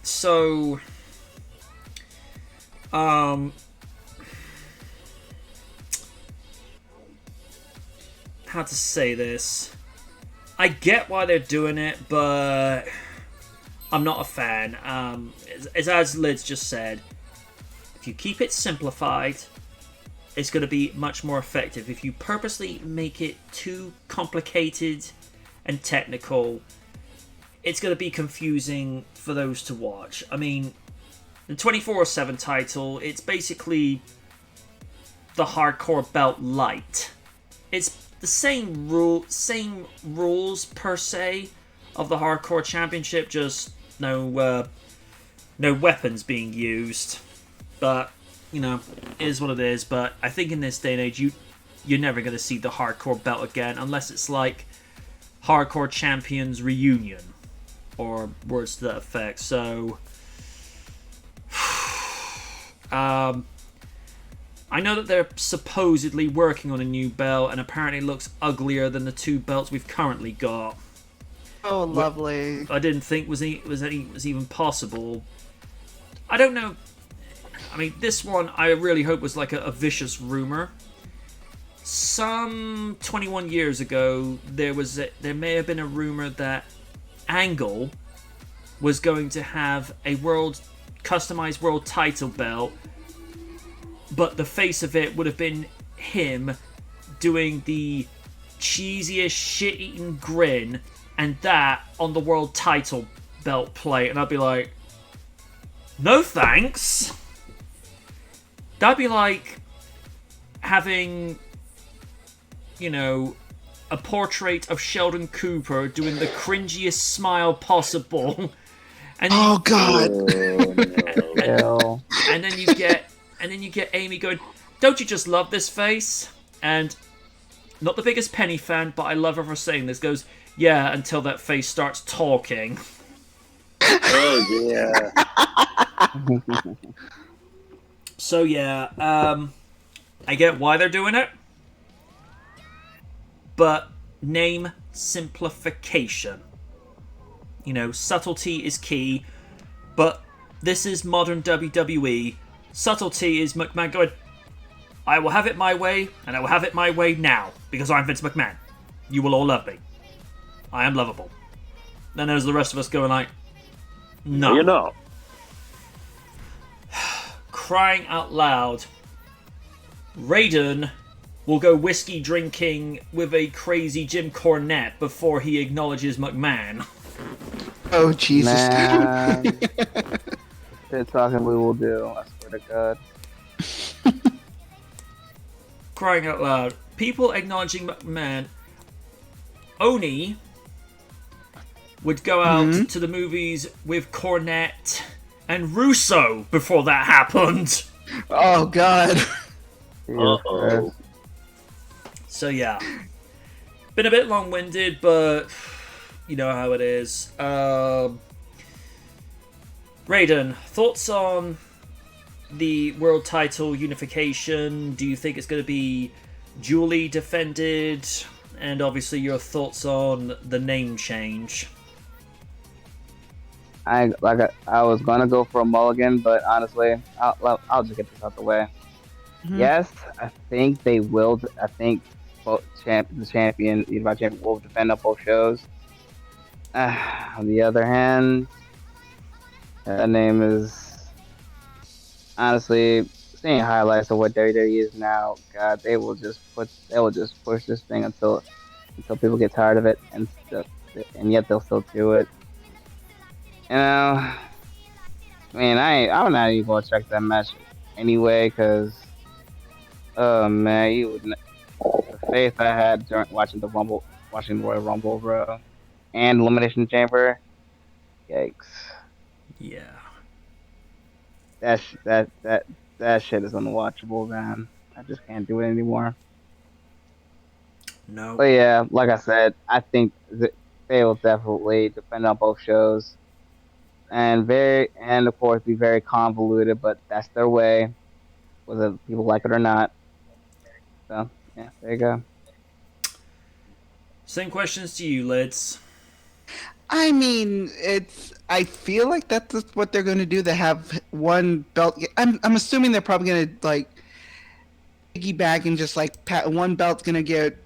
So, how to say this? I get why they're doing it, but I'm not a fan. As Liz just said, if you keep it simplified, it's going to be much more effective. If you purposely make it too complicated and technical, it's going to be confusing for those to watch. I mean, the 24/7 title, it's basically the hardcore belt light. It's the same rules per se of the hardcore championship, just no weapons being used. But it is what it is. But I think in this day and age, you're never going to see the hardcore belt again, unless it's like Hardcore Champions Reunion or words to that effect. So I know that they're supposedly working on a new belt, and apparently it looks uglier than the two belts we've currently got. Oh, lovely. I didn't think was even possible. I don't know. I mean, this one I really hope was like a vicious rumor. Some 21 years ago, there may have been a rumor that Angle was going to have a customized world title belt, but the face of it would have been him doing the cheesiest shit-eating grin, and that on the world title belt plate, and I'd be like, no thanks. That'd be like having, a portrait of Sheldon Cooper doing the cringiest smile possible, and oh god, and then you get Amy going, don't you just love this face? And not the biggest Penny fan, but I love her for saying this. Goes, yeah, until that face starts talking. Oh yeah. So yeah, I get why they're doing it, but name simplification. You know, subtlety is key, but this is modern WWE. Subtlety is McMahon going, I will have it my way, and I will have it my way now, because I'm Vince McMahon. You will all love me. I am lovable. Then there's the rest of us going like, no. You're not. Crying out loud, Raiden will go whiskey drinking with a crazy Jim Cornette before he acknowledges McMahon. Oh, Jesus. Man. Shit talking we will do, I swear to God. Crying out loud. People acknowledging McMahon. Oni would go out to the movies with Cornette and Russo before that happened. Oh, God. Uh-oh. So yeah. Been a bit long-winded, but you know how it is. Raiden, thoughts on the world title unification? Do you think it's going to be duly defended? And obviously your thoughts on the name change. I was gonna go for a mulligan, but honestly, I'll just get this out the way. Yes, I think they will. I think the champion, unified champion, will defend up both shows. On the other hand, that name is honestly seeing highlights of what WWE is now. God, they will just push this thing until people get tired of it, and yet they'll still do it. You know, I mean, I'm not even gonna check that match anyway, cause oh man, you would the faith I had during watching the Royal Rumble, bro, and Elimination Chamber. Yikes! Yeah. That shit is unwatchable, man. I just can't do it anymore. No. But yeah, like I said, I think they will definitely defend on both shows, and of course be very convoluted. But that's their way, whether people like it or not. So yeah, there you go. Same questions to you, Lids. I mean, I feel like that's what they're going to do. They have one belt. I'm assuming they're probably going to like piggyback and just like one belt's going to get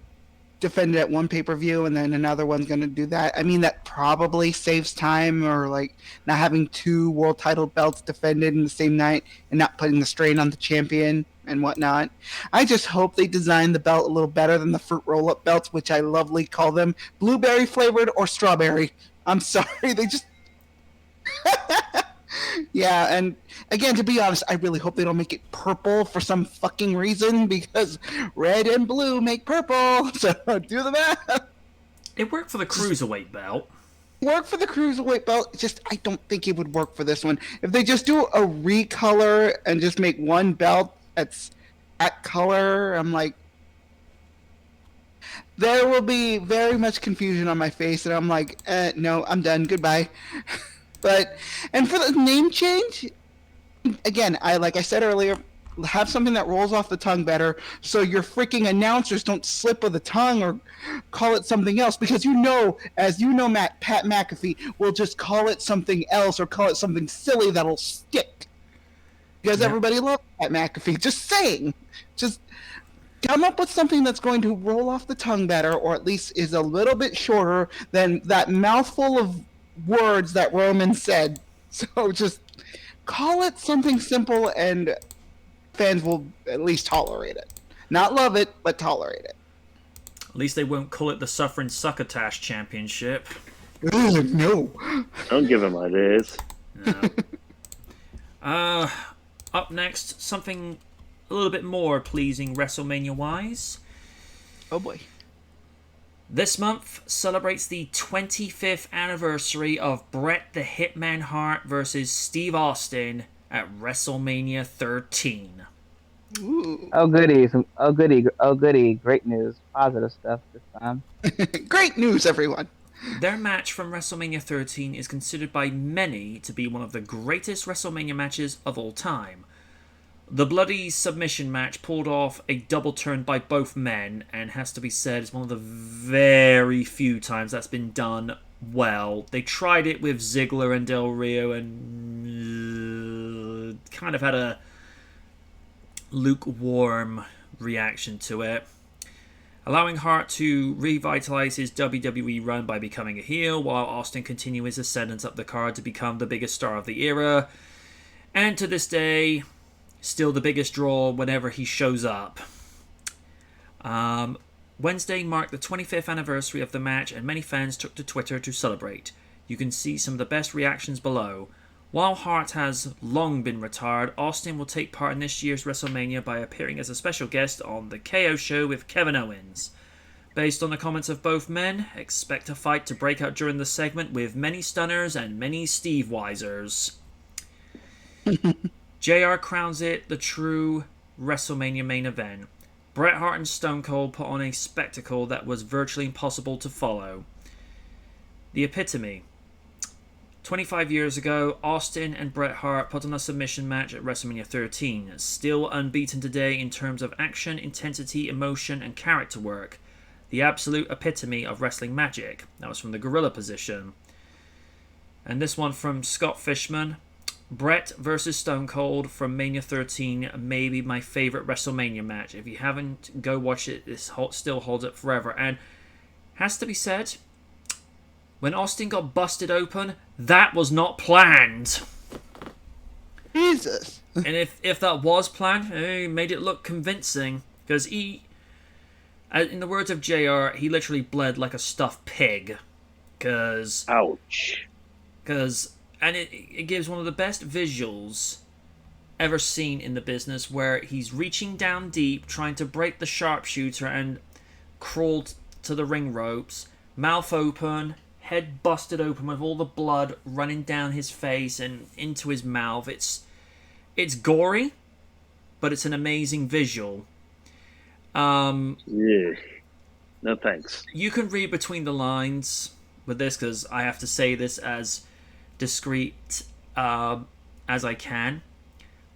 defended at one pay-per-view and then another one's going to do that. I mean, that probably saves time, or like not having two world title belts defended in the same night and not putting the strain on the champion and whatnot. I just hope they design the belt a little better than the fruit roll-up belts, which I lovely call them blueberry flavored or strawberry. I'm sorry, they just yeah, and again, to be honest, I really hope they don't make it purple for some fucking reason, because red and blue make purple. So do the math. It worked for the Cruiserweight belt. Work for the Cruiserweight belt. Just, I don't think it would work for this one. If they just do a recolor and just make one belt that's that color, I'm like, there will be very much confusion on my face, and I'm like, no, I'm done. Goodbye. But, and for the name change, again, like I said earlier, have something that rolls off the tongue better, so your freaking announcers don't slip of the tongue or call it something else, because as you know, Pat McAfee will just call it something else or call it something silly that'll stick. Because everybody loves Pat McAfee. Just saying. Just come up with something that's going to roll off the tongue better, or at least is a little bit shorter than that mouthful of words that Roman said. So just call it something simple, and fans will at least tolerate it. Not love it, but tolerate it. At least they won't call it the Suffering Succotash Championship. Ugh, no. Don't give him ideas. No. Up next, something a little bit more pleasing WrestleMania-wise. Oh boy. This month celebrates the 25th anniversary of Bret the Hitman Hart versus Steve Austin at WrestleMania 13. Ooh. Oh goody, oh goody, great news, positive stuff this time. Great news, everyone. Their match from WrestleMania 13 is considered by many to be one of the greatest WrestleMania matches of all time. The bloody submission match pulled off a double turn by both men, and has to be said, it's one of the very few times that's been done well. They tried it with Ziggler and Del Rio and kind of had a lukewarm reaction to it. Allowing Hart to revitalize his WWE run by becoming a heel, while Austin continued his ascendance up the card to become the biggest star of the era. And to this day, still the biggest draw whenever he shows up. Wednesday marked the 25th anniversary of the match, and many fans took to Twitter to celebrate. You can see some of the best reactions below. While Hart has long been retired, Austin will take part in this year's WrestleMania by appearing as a special guest on The KO Show with Kevin Owens. Based on the comments of both men, expect a fight to break out during the segment with many stunners and many Steve Weisers. JR crowns it the true WrestleMania main event. Bret Hart and Stone Cold put on a spectacle that was virtually impossible to follow. The epitome. 25 years ago, Austin and Bret Hart put on a submission match at WrestleMania 13, still unbeaten today in terms of action, intensity, emotion, and character work. The absolute epitome of wrestling magic. That was from the gorilla position. And this one from Scott Fishman. Bret versus Stone Cold from Mania 13, maybe my favorite WrestleMania match. If you haven't, go watch it. This still holds up forever. And has to be said, when Austin got busted open, that was not planned. Jesus. And if that was planned, he made it look convincing. Because he, in the words of JR, he literally bled like a stuffed pig. Because... Ouch. And it gives one of the best visuals ever seen in the business, where he's reaching down deep, trying to break the sharpshooter and crawled to the ring ropes, mouth open, head busted open with all the blood running down his face and into his mouth. It's gory, but it's an amazing visual. Yeah. No thanks. You can read between the lines with this, because I have to say this as discreet as I can.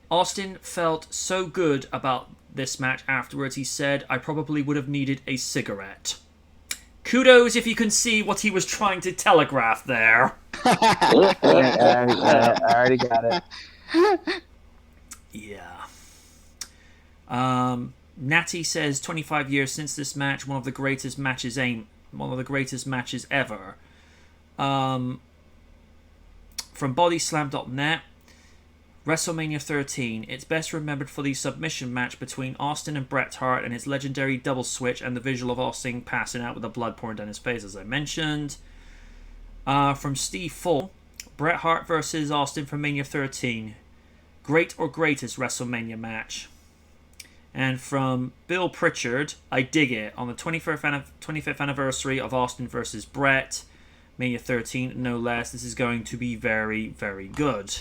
Austin felt so good about this match afterwards, he said, I probably would have needed a cigarette. Kudos if you can see what he was trying to telegraph there. I already got it. Yeah. Natty says 25 years since this match, one of the greatest matches ever. From bodyslam.net, WrestleMania 13. It's best remembered for the submission match between Austin and Bret Hart and his legendary double switch and the visual of Austin passing out with the blood pouring down his face, as I mentioned. From Steve Full, Bret Hart versus Austin from Mania 13. Great or greatest WrestleMania match. And from Bill Pritchard, I dig it. On the 25th anniversary of Austin versus Bret, Mania 13, no less. This is going to be very, very good.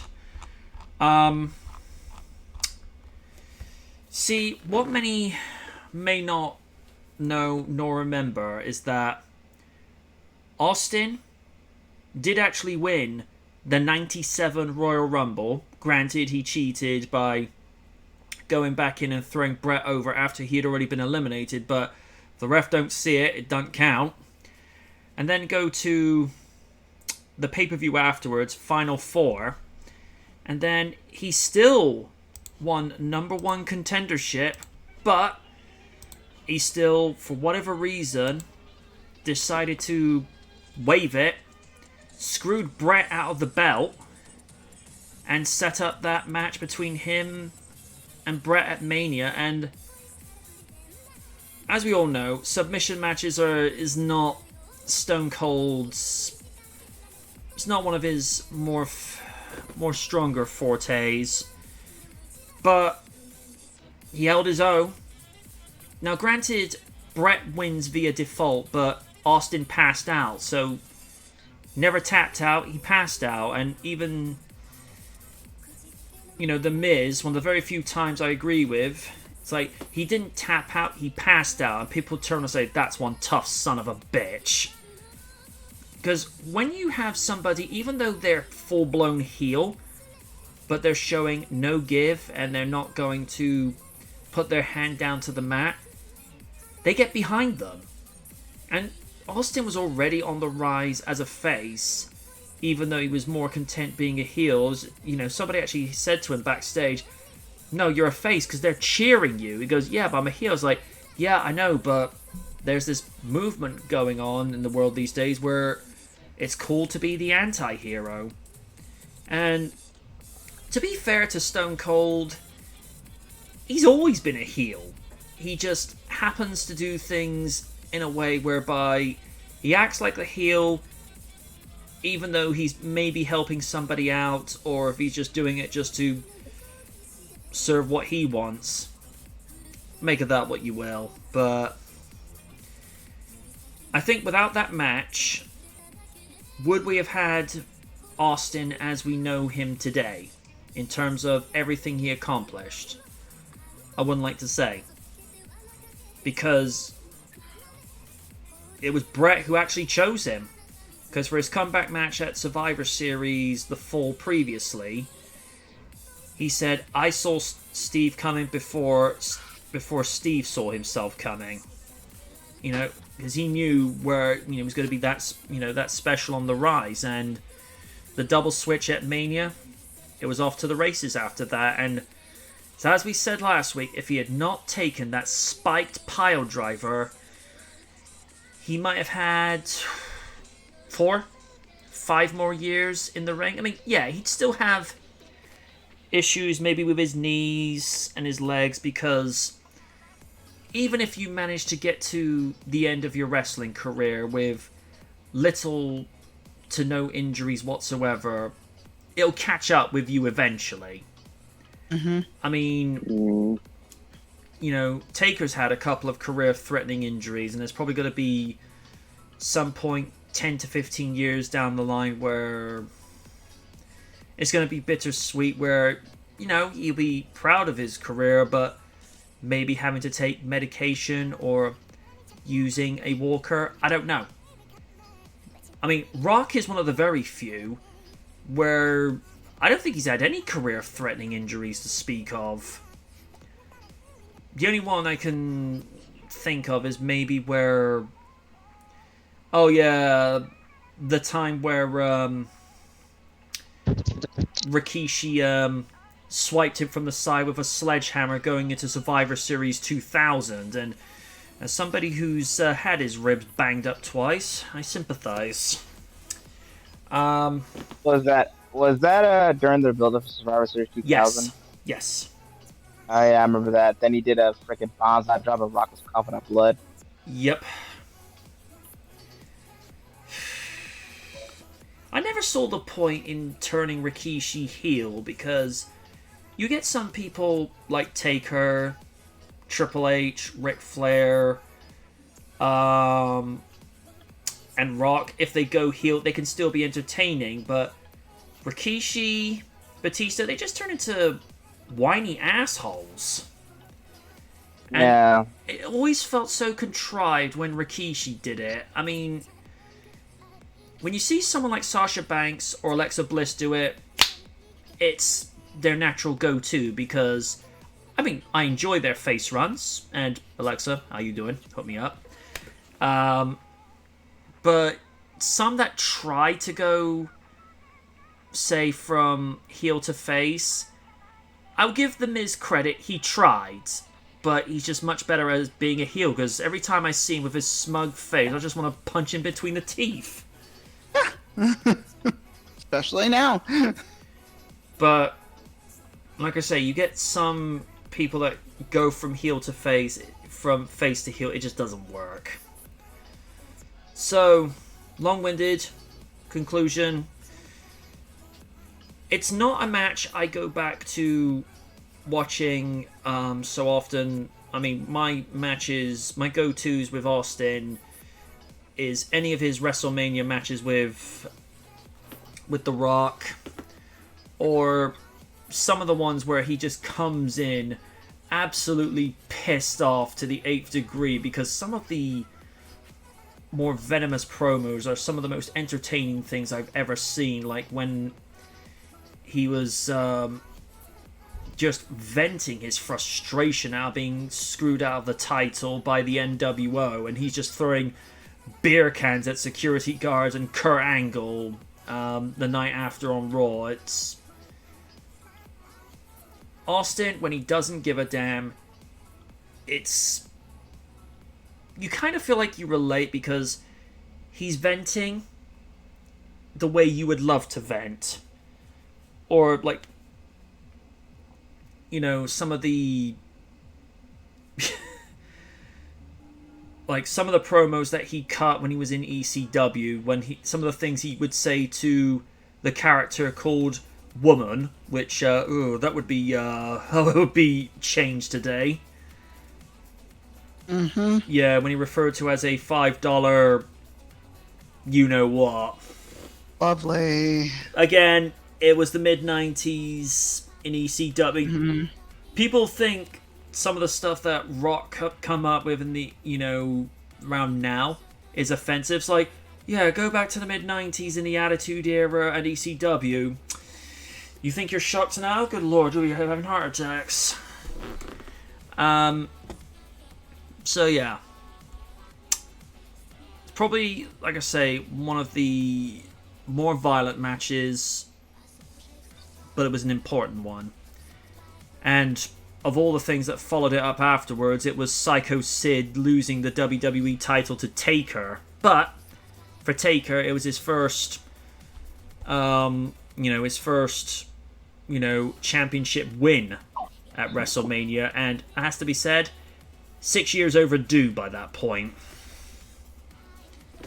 See, what many may not know nor remember is that Austin did actually win the 97 Royal Rumble. Granted, he cheated by going back in and throwing Bret over after he had already been eliminated, but if the ref don't see it, it doesn't count. And then go to the pay-per-view afterwards, Final Four, and then he still won number one contendership, but he still, for whatever reason, decided to waive it, screwed Bret out of the belt, and set up that match between him and Bret at Mania. And as we all know, submission matches is not Stone Cold's. It's not one of his more stronger fortes, but he held his own. Now, granted, Bret wins via default, but Austin passed out, so never tapped out. He passed out, and even The Miz, one of the very few times I agree with, It's like, he didn't tap out, he passed out, and people turn and say, that's one tough son of a bitch. Because when you have somebody, even though they're full-blown heel, but they're showing no give, and they're not going to put their hand down to the mat, they get behind them. And Austin was already on the rise as a face, even though he was more content being a heel. Somebody actually said to him backstage, no, you're a face because they're cheering you. He goes, yeah, but I'm a heel. I was like, yeah, I know, but there's this movement going on in the world these days where it's cool to be the anti-hero. And to be fair to Stone Cold, he's always been a heel. He just happens to do things in a way whereby he acts like the heel, even though he's maybe helping somebody out, or if he's just doing it just to serve what he wants. Make of that what you will. But I think without that match, would we have had Austin as we know him today, in terms of everything he accomplished? I wouldn't like to say. Because it was Bret who actually chose him. Because for his comeback match at Survivor Series the fall previously, he said, I saw Steve coming before Steve saw himself coming. Because he knew where he was going to be that special on the rise. And the double switch at Mania, it was off to the races after that. And so as we said last week, if he had not taken that spiked pile driver, he might have had 4-5 more years in the ring. I mean, yeah, he'd still have issues maybe with his knees and his legs, because even if you manage to get to the end of your wrestling career with little to no injuries whatsoever, it'll catch up with you eventually. Mm-hmm. I mean, Taker's had a couple of career-threatening injuries, and there's probably going to be some point 10 to 15 years down the line where it's going to be bittersweet, where, he'll be proud of his career, but maybe having to take medication or using a walker. I don't know. I mean, Rock is one of the very few where I don't think he's had any career-threatening injuries to speak of. The only one I can think of is maybe where... Oh, yeah, the time where Rikishi swiped him from the side with a sledgehammer going into Survivor Series 2000. And as somebody who's had his ribs banged up twice, I sympathize. Was that during the build-up for Survivor Series 2000? Yes. Oh yeah, I remember that. Then he did a freaking bonsai drop and Rock was coughing up blood. Yep. I never saw the point in turning Rikishi heel, because you get some people like Taker, Triple H, Ric Flair, and Rock. If they go heel, they can still be entertaining, but Rikishi, Batista, they just turn into whiny assholes. And yeah. it always felt so contrived when Rikishi did it. I mean, when you see someone like Sasha Banks or Alexa Bliss do it, it's their natural go-to, because, I mean, I enjoy their face runs, and Alexa, how you doing? Hook me up. But some that try to go, say, from heel to face, I'll give The Miz credit, he tried, but he's just much better as being a heel, because every time I see him with his smug face, I just want to punch him between the teeth. Especially now. But, like I say, you get some people that go from heel to face, from face to heel, it just doesn't work. So, long-winded conclusion. It's not a match I go back to watching so often. I mean, my go-tos with Austin is any of his WrestleMania matches with The Rock, or some of the ones where he just comes in absolutely pissed off to the 8th degree because some of the more venomous promos are some of the most entertaining things I've ever seen. Like when he was just venting his frustration out of being screwed out of the title by the NWO, and he's just throwing beer cans at security guards and Kurt Angle the night after on Raw. It's Austin, when he doesn't give a damn, it's... You kind of feel like you relate because he's venting the way you would love to vent. Or, like, you know, some of the... like, some of the promos that he cut when he was in ECW, some of the things he would say to the character called Woman, which, that would be, how it would be changed today. Mm-hmm. Yeah, when he referred to as a $5 you-know-what. Lovely. Again, it was the mid-90s in ECW. Mm-hmm. People think some of the stuff that Rock come up with in the, around now is offensive. It's like, yeah, go back to the mid-90s in the Attitude Era at ECW. You think you're shocked now? Good lord, you're having heart attacks. So yeah. It's probably, like I say, one of the more violent matches, but it was an important one. And of all the things that followed it up afterwards, it was Psycho Sid losing the WWE title to Taker. But for Taker, it was his first, championship win at WrestleMania, and it has to be said, 6 years overdue by that point.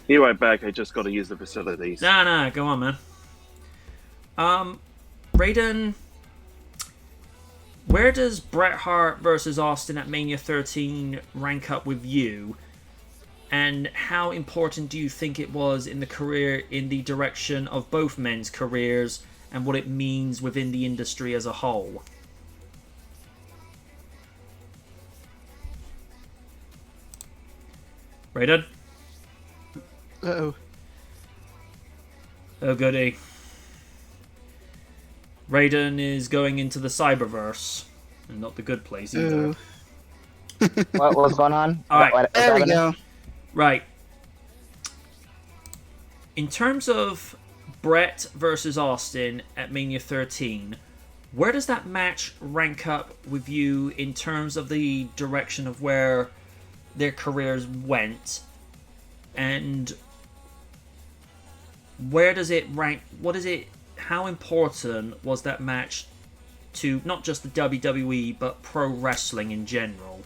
Be right back. I just got to use the facilities. Nah, go on, man. Raiden, where does Bret Hart versus Austin at Mania 13 rank up with you? And how important do you think it was in the direction of both men's careers and what it means within the industry as a whole? Raiden? Uh-oh. Oh, goody. Raiden is going into the Cyberverse. And not the good place either. What's going on? Alright. There we go. Right. In terms of Bret versus Austin at Mania 13, where does that match rank up with you in terms of the direction of where their careers went? And where does it rank? How important was that match to not just the WWE, but pro wrestling in general?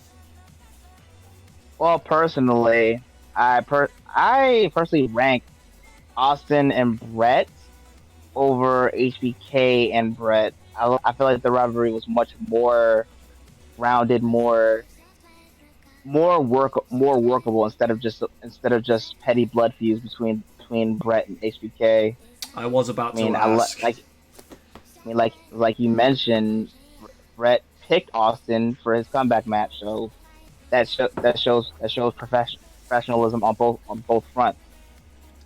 Well, personally, I personally rank Austin and Bret over HBK and Bret. I feel like the rivalry was much more rounded, more workable instead of just petty blood feuds between Bret and HBK. I was about to ask. Like you mentioned, Bret picked Austin for his comeback match, so that shows professionalism on both fronts.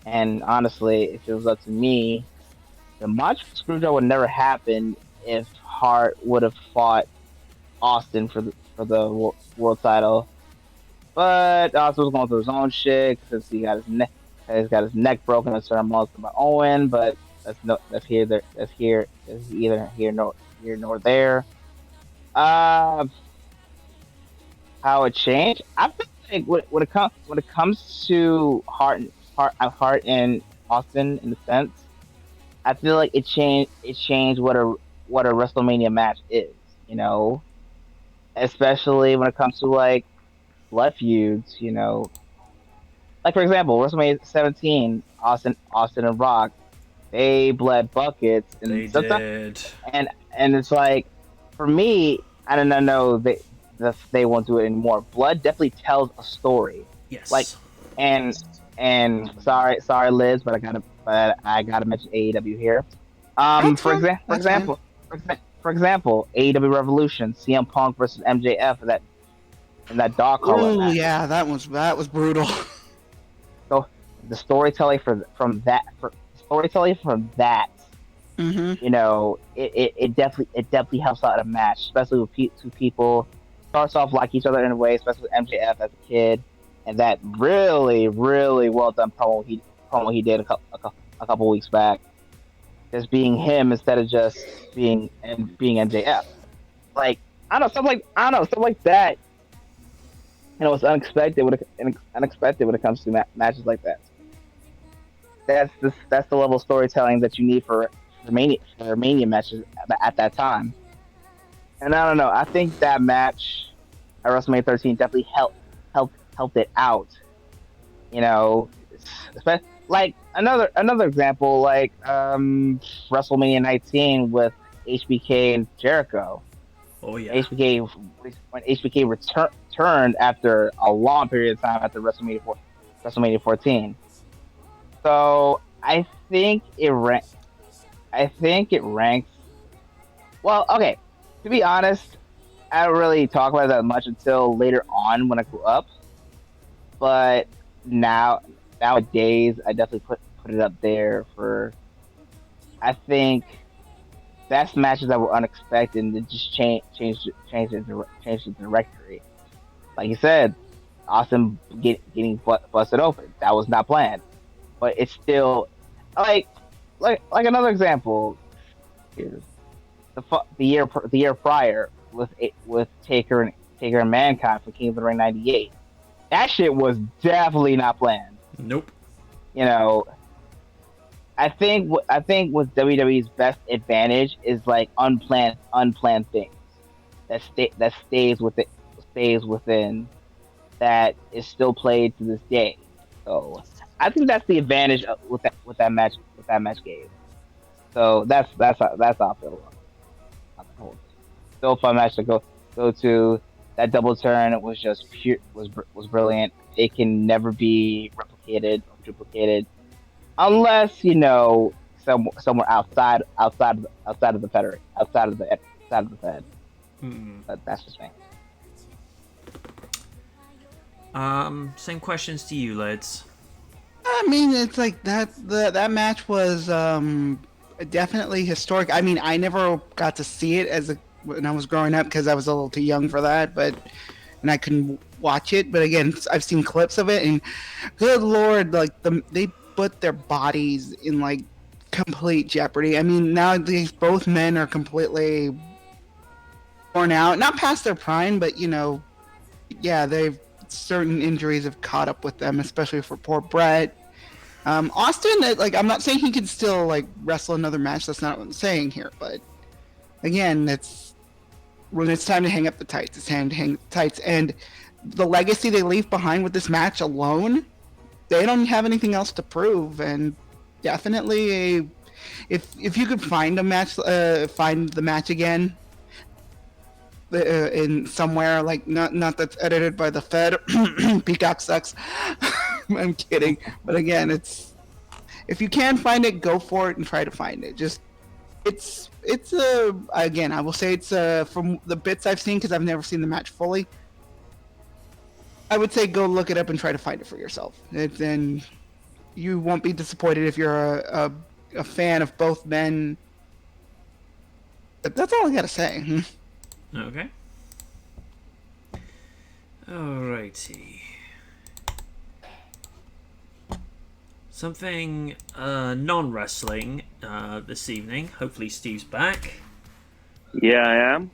And honestly, if it was up to me, the Macho Screwjob would never happen if Hart would have fought Austin for the world title. But Austin was going through his own shit since he got his neck broken in certain months by Owen. But that's neither here nor there. How it changed? I feel like when it comes to Hart and Austin, in a sense, I feel like it changed what a WrestleMania match is. Especially when it comes to like blood feuds. Like for example, WrestleMania 17, Austin and Rock, they bled buckets, and they did. And it's like, for me, I don't know they won't do it anymore. Blood definitely tells a story. Yes. Like, and sorry, Liz, but I gotta mention AEW here. For for example, AEW Revolution, CM Punk versus MJF in that dog collar Oh match. yeah, that was brutal. So the storytelling from that, Mm-hmm. you know, it definitely helps out a match, especially with two people starts off like each other in a way, especially with MJF as a kid, and that really well done promo he did a couple weeks back, just being him instead of just being MJF. Like I don't know stuff like that. You know, it's unexpected when it comes to matches like that. That's the level of storytelling that you need for Mania matches at that time. And I don't know. I think that match at WrestleMania 13 definitely helped it out. You know, like another example, like WrestleMania 19 with HBK and Jericho. Oh yeah. When HBK returned after a long period of time after WrestleMania 14. So I think it ranks. Well, okay. To be honest, I don't really talk about it that much until later on when I grew up. But nowadays, I definitely put it up there for. I think best matches that were unexpected and just change the directory. Like you said, Austin getting busted open. That was not planned, but it's still like another example. Is the year prior with Taker and Mankind for King of the Ring '98. That shit was definitely not planned. Nope. You know, I think with WWE's best advantage is like unplanned things that stays within that is still played to this day. So I think that's the advantage with that match gave. So that's how I feel about the whole. Still a fun match to go to. That double turn was just was brilliant. It can never be replicated or duplicated unless somewhere outside of the Fed. But that's just me. Same questions to you, lads. I mean, it's like that match was definitely historic. I mean, I never got to see it when I was growing up because I was a little too young for that, and I couldn't watch it. But again, I've seen clips of it, and good lord, like they put their bodies in like complete jeopardy. I mean, nowadays both men are completely worn out, not past their prime, but they've certain injuries have caught up with them, especially for poor Bret. Austin, like, I'm not saying he can still like wrestle another match. That's not what I'm saying here, but again, when it's time to hang up the tights, it's time to hang up the tights. And the legacy they leave behind with this match alone, they don't have anything else to prove. And definitely, if you could find find the match again in somewhere, like not that's edited by the Fed. Peacock sucks. I'm kidding, but again, if you can find it, go for it and try to find it. Just it's again, I will say it's from the bits I've seen, because I've never seen the match fully. I would say go look it up and try to find it for yourself. Then you won't be disappointed if you're a fan of both men. But that's all I gotta say. Okay. Alrighty. Something non-wrestling this evening. Hopefully Steve's back. Yeah, I am.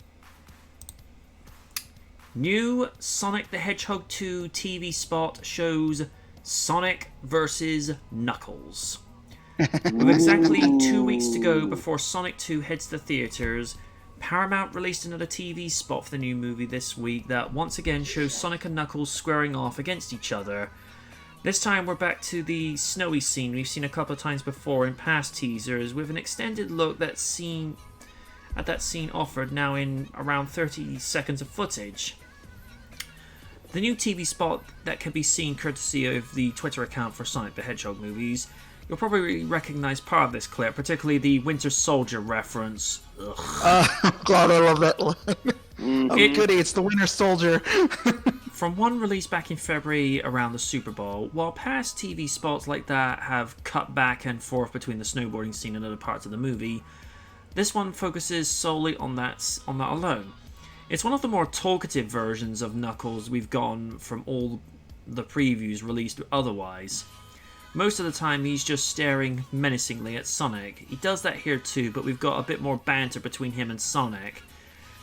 New Sonic the Hedgehog 2 TV spot shows Sonic versus Knuckles. With exactly 2 weeks to go before Sonic 2 heads to theaters, Paramount released another TV spot for the new movie this week that once again shows Sonic and Knuckles squaring off against each other. This time we're back to the snowy scene we've seen a couple of times before in past teasers, with an extended look at that scene offered now in around 30 seconds of footage. The new TV spot that can be seen courtesy of the Twitter account for Sonic the Hedgehog movies you'll probably recognize part of this clip, particularly the Winter Soldier reference. Ugh. God, I love that line. Oh, goody, it's the Winter Soldier. From one released back in February around the Super Bowl, while past TV spots like that have cut back and forth between the snowboarding scene and other parts of the movie, this one focuses solely on that alone. It's one of the more talkative versions of Knuckles we've gotten from all the previews released otherwise. Most of the time he's just staring menacingly at Sonic. He does that here too, but we've got a bit more banter between him and Sonic.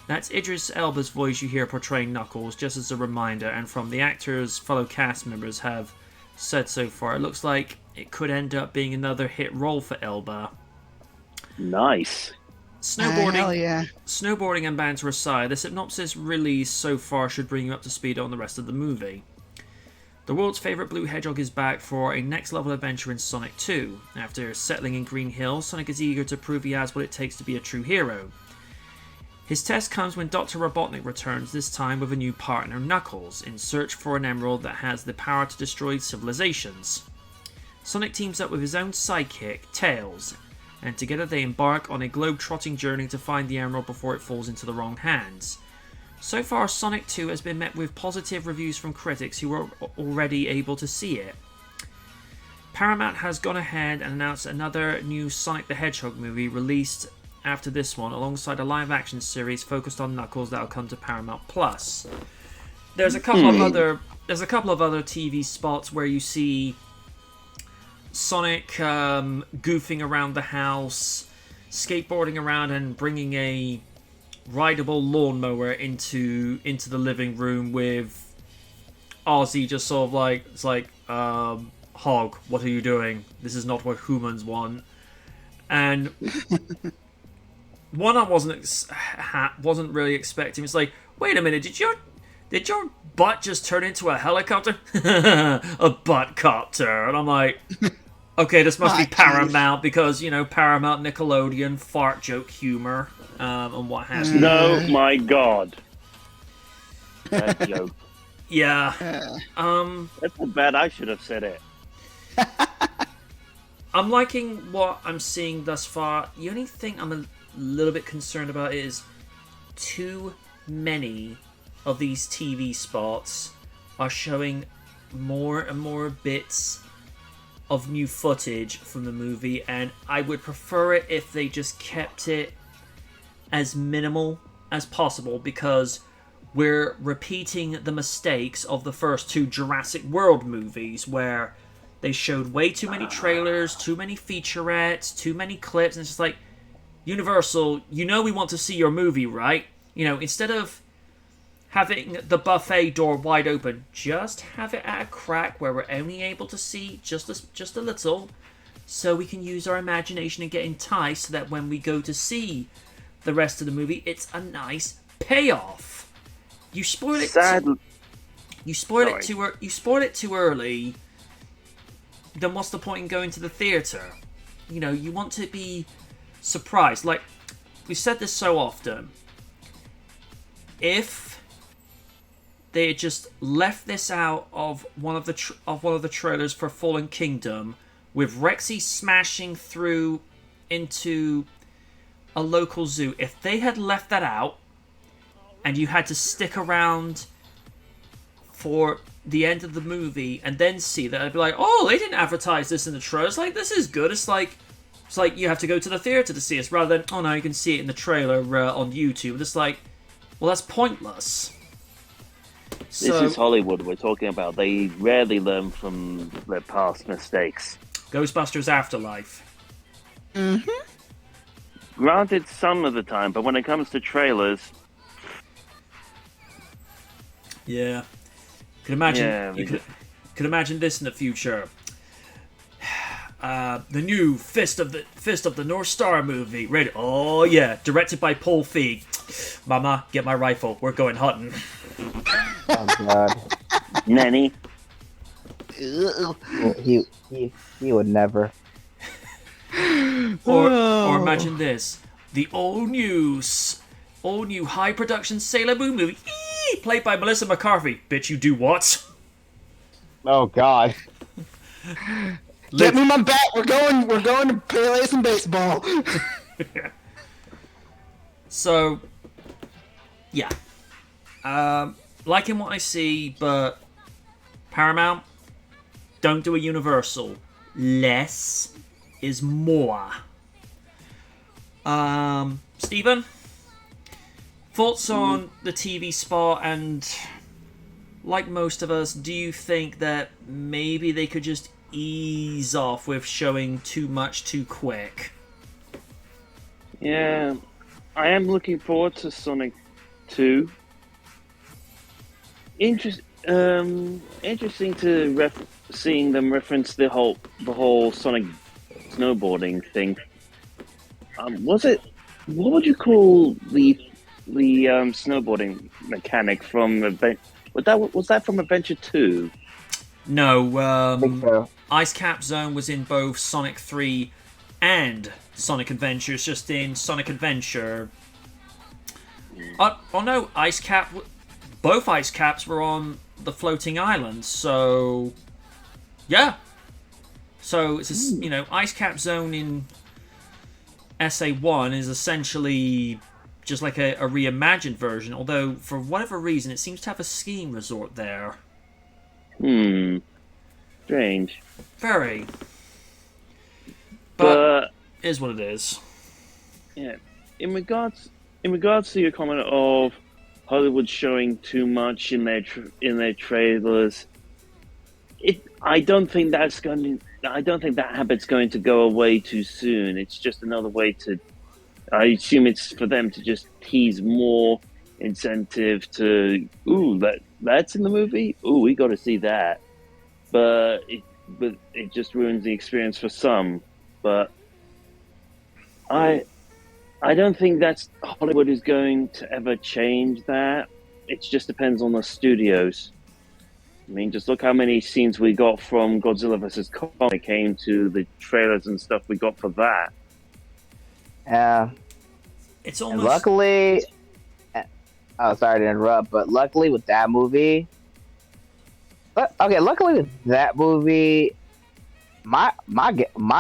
That's Idris Elba's voice you hear portraying Knuckles, just as a reminder, and from the actors' fellow cast members have said so far, it looks like it could end up being another hit role for Elba. Nice. Hell yeah. Snowboarding and banter aside, the synopsis released so far should bring you up to speed on the rest of the movie. The world's favourite blue hedgehog is back for a next-level adventure in Sonic 2. After settling in Green Hill, Sonic is eager to prove he has what it takes to be a true hero. His test comes when Dr. Robotnik returns, this time with a new partner, Knuckles, in search for an emerald that has the power to destroy civilizations. Sonic teams up with his own sidekick, Tails, and together they embark on a globe-trotting journey to find the emerald before it falls into the wrong hands. So far, Sonic 2 has been met with positive reviews from critics who are already able to see it. Paramount has gone ahead and announced another new Sonic the Hedgehog movie released after this one, alongside a live-action series focused on Knuckles that will come to Paramount Plus. There's a couple of other TV spots where you see Sonic goofing around the house, skateboarding around, and bringing a rideable lawnmower into the living room with Ozzy just sort of like, it's like, Hog, what are you doing? This is not what humans want. And one I wasn't really expecting. It's like, wait a minute, did your butt just turn into a helicopter? A butt copter. And I'm like, okay, this must be Paramount because, Paramount, Nickelodeon, fart joke humor, and what have you. No, my God. That joke. Yeah. That's so bad I should have said it. I'm liking what I'm seeing thus far. The only thing I'm a little bit concerned about is too many of these TV spots are showing more and more bits of new footage from the movie, and I would prefer it if they just kept it as minimal as possible, because we're repeating the mistakes of the first two Jurassic World movies, where they showed way too many trailers, too many featurettes, too many clips, and it's just like, Universal, we want to see your movie, right? Instead of having the buffet door wide open, just have it at a crack where we're only able to see just a little, so we can use our imagination and get enticed, so that when we go to see the rest of the movie, it's a nice payoff. You spoil it. You spoil it too early. Then what's the point in going to the theater? You want to be surprised. Like, we've said this so often. If they had just left this out of one of the trailers for Fallen Kingdom, with Rexy smashing through into a local zoo, if they had left that out, and you had to stick around for the end of the movie and then see that, I'd be like, oh, they didn't advertise this in the trailer. It's like, this is good. It's like you have to go to the theater to see us, rather than, oh no, you can see it in the trailer on YouTube. It's like, well, that's pointless. This is Hollywood we're talking about. They rarely learn from their past mistakes. Ghostbusters Afterlife. Mm-hmm. Granted, some of the time, but when it comes to trailers... Yeah. Could imagine this in the future. The new Fist of the North Star movie. Ready? Oh yeah, directed by Paul Feig. Mama, get my rifle. We're going hunting. Oh God. Nanny. He would never. Or imagine this: the all new high production Sailor Moon movie, played by Melissa McCarthy. Bitch, you do what? Oh God. Get me my bat. We're going to play some baseball. So, yeah. Liking what I see, but Paramount, don't do a Universal. Less is more. Stephen, thoughts on the TV spot, and like most of us, do you think that maybe they could just ease off with showing too much too quick? Yeah, I am looking forward to Sonic 2. Interesting to seeing them reference the whole Sonic snowboarding thing. What would you call the snowboarding mechanic from was that from Adventure 2? No, I think so. Ice Cap Zone was in both Sonic 3 and Sonic Adventure. It's just in Sonic Adventure. Oh no, both Ice Caps were on the floating island, so yeah. So it's Ice Cap Zone in SA1 is essentially just like a reimagined version, although for whatever reason it seems to have a skiing resort there. Strange. Very. But is what it is. Yeah. In regards to your comment of Hollywood showing too much in their trailers, I don't think that habit's going to go away too soon. It's just another way to. I assume it's for them to just tease more incentive to. That's in the movie. We got to see that. But it just ruins the experience for some. But I don't think that's Hollywood is going to ever change that. It just depends on the studios. I mean, just look how many scenes we got from Godzilla vs. Kong when it came to the trailers and stuff we got for that. Yeah. It's almost. And luckily, sorry to interrupt, but luckily with that movie, my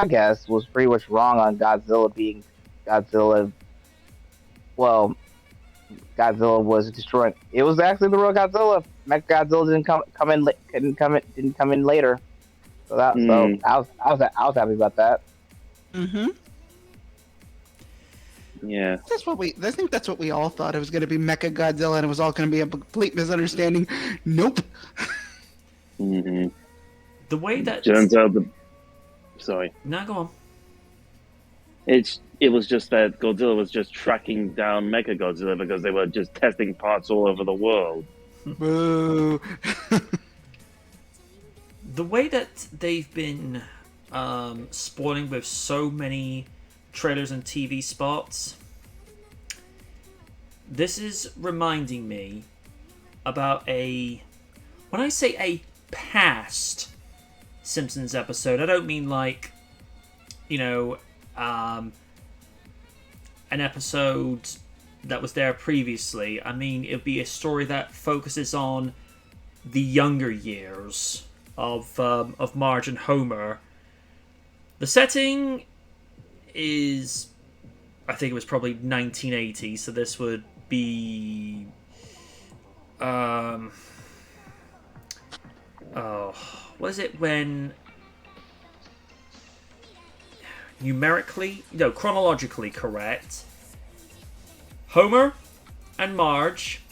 guess was pretty much wrong on Godzilla being Godzilla. Well, Godzilla was destroying. It was actually the real Godzilla. Mechagodzilla didn't come in later. So I was happy about that. Mm-hmm. Yeah. I think that's what we all thought. It was going to be Mechagodzilla, and it was all going to be a complete misunderstanding. Nope. Mm-hmm. The way that turns out sorry. No, go on. It was just that Godzilla was just tracking down Mechagodzilla because they were just testing parts all over the world. Boo. The way that they've been spoiling with so many trailers and TV spots, this is reminding me about when I say a past Simpsons episode, I don't mean like, an episode that was there previously. I mean, it would be a story that focuses on the younger years of Marge and Homer. The setting is, I think it was probably 1980, so this would be what is it when chronologically correct, Homer and Marge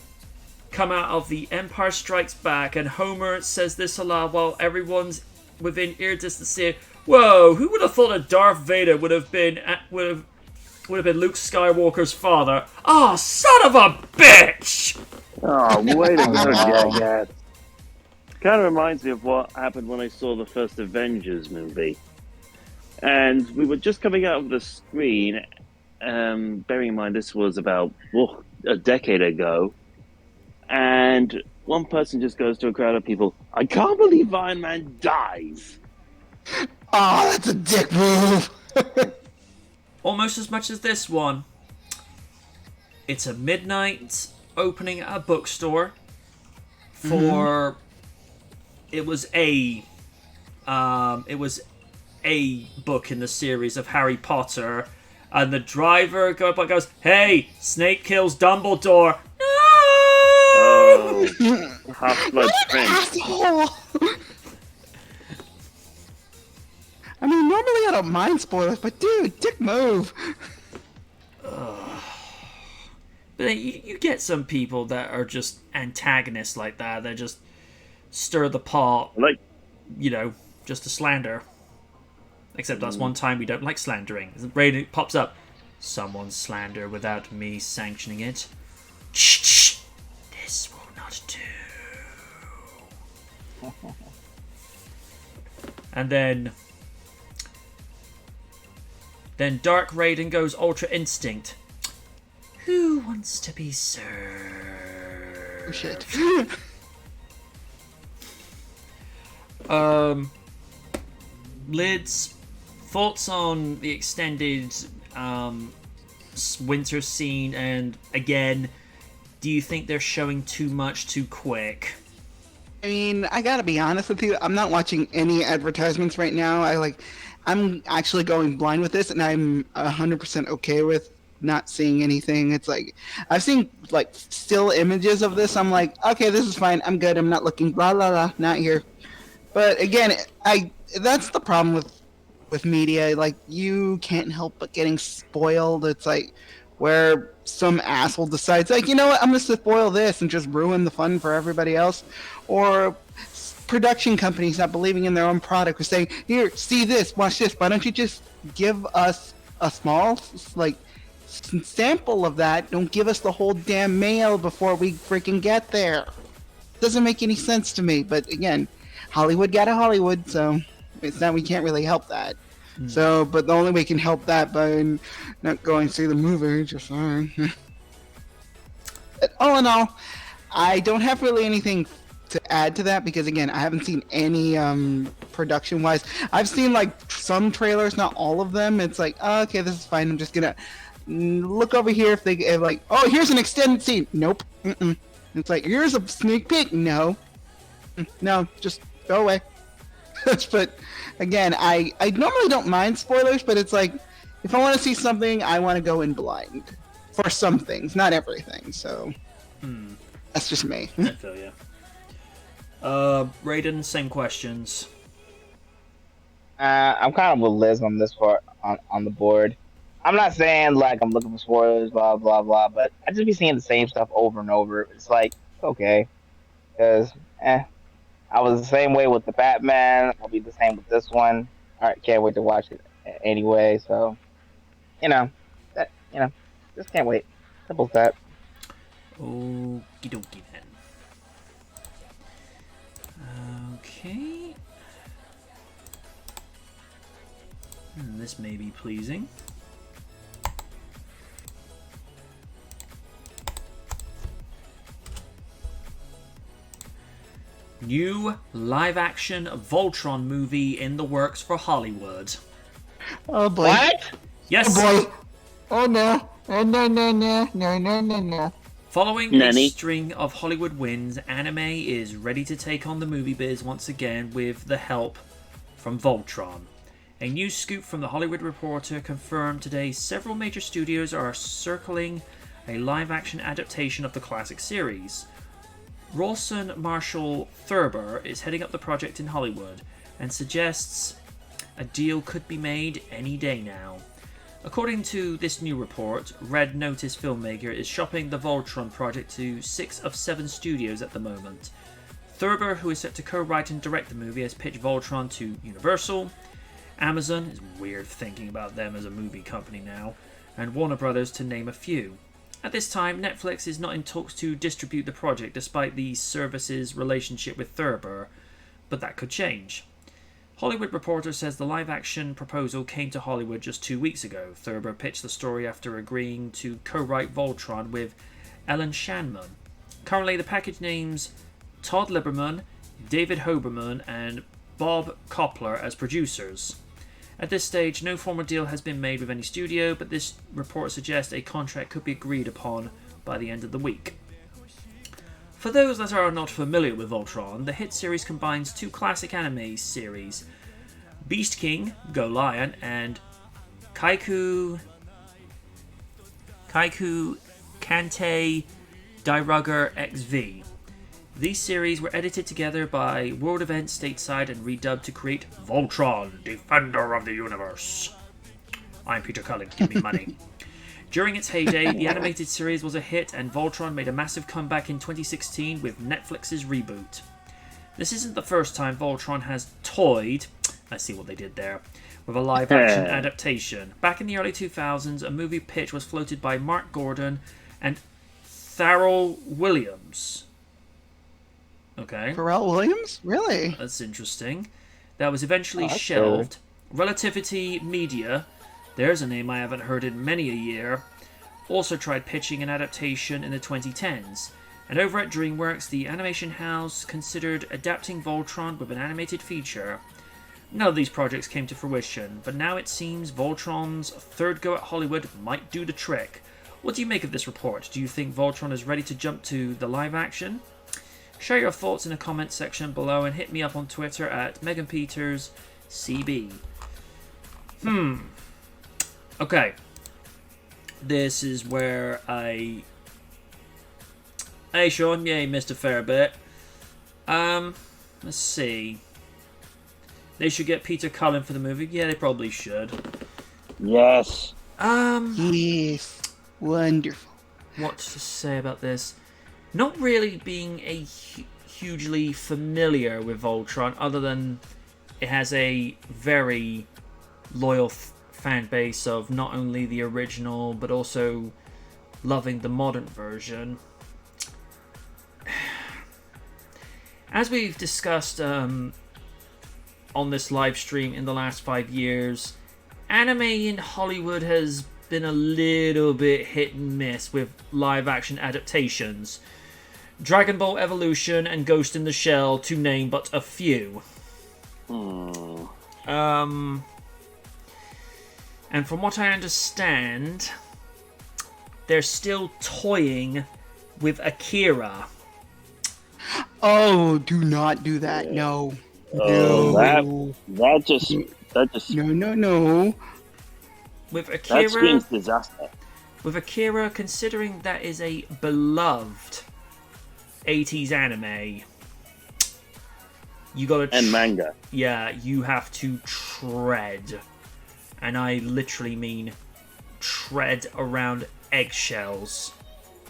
come out of the Empire Strikes Back, and Homer says this aloud while everyone's within ear distance saying, "Whoa, who would have thought that Darth Vader would have been Luke Skywalker's father? Oh, son of a bitch!" Oh, way to go, Jackass. Kind of reminds me of what happened when I saw the first Avengers movie. And we were just coming out of the screen, bearing in mind this was about a decade ago, and one person just goes to a crowd of people, "I can't believe Iron Man dies." Oh, that's a dick move. Almost as much as this one. It's a midnight opening at a bookstore for it was a book in the series of Harry Potter, and the driver goes, "Hey, Snape kills Dumbledore." Oh, Half-Blood Prince. Asshole! I mean, normally I don't mind spoilers, but dude, dick move. But you get some people that are just antagonists like that. They just stir the pot, Like, just to slander. Except that's one time we don't like slandering. Raiden pops up. Someone slander without me sanctioning it. Shh. This will not do. And then Dark Raiden goes Ultra Instinct. Who wants to be served? Oh, shit. Lids, thoughts on the extended winter scene, and again, do you think they're showing too much too quick? I mean, I gotta be honest with you. I'm not watching any advertisements right now. I'm actually going blind with this, and I'm 100% okay with not seeing anything. It's like I've seen like still images of this. I'm like, okay, this is fine. I'm good. I'm not looking. Blah blah blah. Not here. But again, that's the problem with media. Like, you can't help but getting spoiled. It's like where some asshole decides, like, you know what, I'm gonna spoil this and just ruin the fun for everybody else, or production companies not believing in their own product are saying, here, see this, watch this. Why don't you just give us a small sample of that? Don't give us the whole damn mail before we freaking get there. Doesn't make any sense to me. But again, Hollywood got a Hollywood, so it's not, we can't really help that. So, but the only way we can help that by not going to see the movie, just fine. But all in all, I don't have really anything to add to that, because again, I haven't seen any production wise. I've seen like some trailers, not all of them. It's like, oh, okay, this is fine. I'm just gonna look over here if they like, oh, here's an extended scene. Nope. It's like, here's a sneak peek. No, just go away. But again, I normally don't mind spoilers, but it's like, if I want to see something, I want to go in blind for some things, not everything. So that's just me. I feel you. Raiden, same questions. I'm kind of with Liz on this part on the board. I'm not saying like I'm looking for spoilers, blah blah blah, but I just be seeing the same stuff over and over. It's like, okay, because I was the same way with the Batman. I'll be the same with this one. All right, can't wait to watch it anyway. So, just can't wait. Simple as that. Okie dokie then. Okay. This may be pleasing. New live-action Voltron movie in the works for Hollywood. Oh boy. What? Yes. Oh boy. Oh no. Oh no. Following Nanny. a string of Hollywood wins, anime is ready to take on the movie biz once again with the help from Voltron. A new scoop from The Hollywood Reporter confirmed today several major studios are circling a live-action adaptation of the classic series. Rawson Marshall Thurber is heading up the project in Hollywood and suggests a deal could be made any day now. According to this new report, Red Notice filmmaker is shopping the Voltron project to 6 of 7 studios at the moment. Thurber, who is set to co-write and direct the movie, has pitched Voltron to Universal, Amazon, is weird thinking about them as a movie company now, and Warner Brothers, to name a few. At this time, Netflix is not in talks to distribute the project despite the service's relationship with Thurber, but that could change. Hollywood Reporter says the live-action proposal came to Hollywood just 2 weeks ago. Thurber pitched the story after agreeing to co-write Voltron with Ellen Shanman. Currently, the package names Todd Liberman, David Hoberman, and Bob Koppler as producers. At this stage, no formal deal has been made with any studio, but this report suggests a contract could be agreed upon by the end of the week. For those that are not familiar with Voltron, the hit series combines 2 classic anime series, Beast King, Go Lion, and Kaiku Kante Dairugger XV. These series were edited together by World Events stateside and redubbed to create Voltron, Defender of the Universe. I'm Peter Cullen, give me money. During its heyday, the animated series was a hit, and Voltron made a massive comeback in 2016 with Netflix's reboot. This isn't the first time Voltron has toyed, I see what they did there, with a live-action adaptation. Back in the early 2000s, a movie pitch was floated by Mark Gordon and Pharrell Williams. Okay. Pharrell Williams? Really? That's interesting. That was eventually shelved. Cool. Relativity Media, there's a name I haven't heard in many a year, also tried pitching an adaptation in the 2010s. And over at DreamWorks, the animation house considered adapting Voltron with an animated feature. None of these projects came to fruition, but now it seems Voltron's third go at Hollywood might do the trick. What do you make of this report? Do you think Voltron is ready to jump to the live action? Share your thoughts in the comments section below and hit me up on Twitter at MeganPetersCB. Okay. This is where I... Hey Sean, yeah, you missed a fair bit. Let's see. They should get Peter Cullen for the movie. Yeah, they probably should. Yes. Yes. Wonderful. What to say about this? Not really being a hugely familiar with Voltron, other than it has a very loyal fan base of not only the original, but also loving the modern version. As we've discussed on this live stream in the last 5 years, anime in Hollywood has been a little bit hit and miss with live action adaptations. Dragon Ball Evolution and Ghost in the Shell, to name but a few. And from what I understand, they're still toying with Akira. Oh, do not do that. No. No. That just No. With Akira, that screams disaster. With Akira, considering that is a beloved 80s anime, you gotta and manga. Yeah, you have to tread, and I literally mean tread around eggshells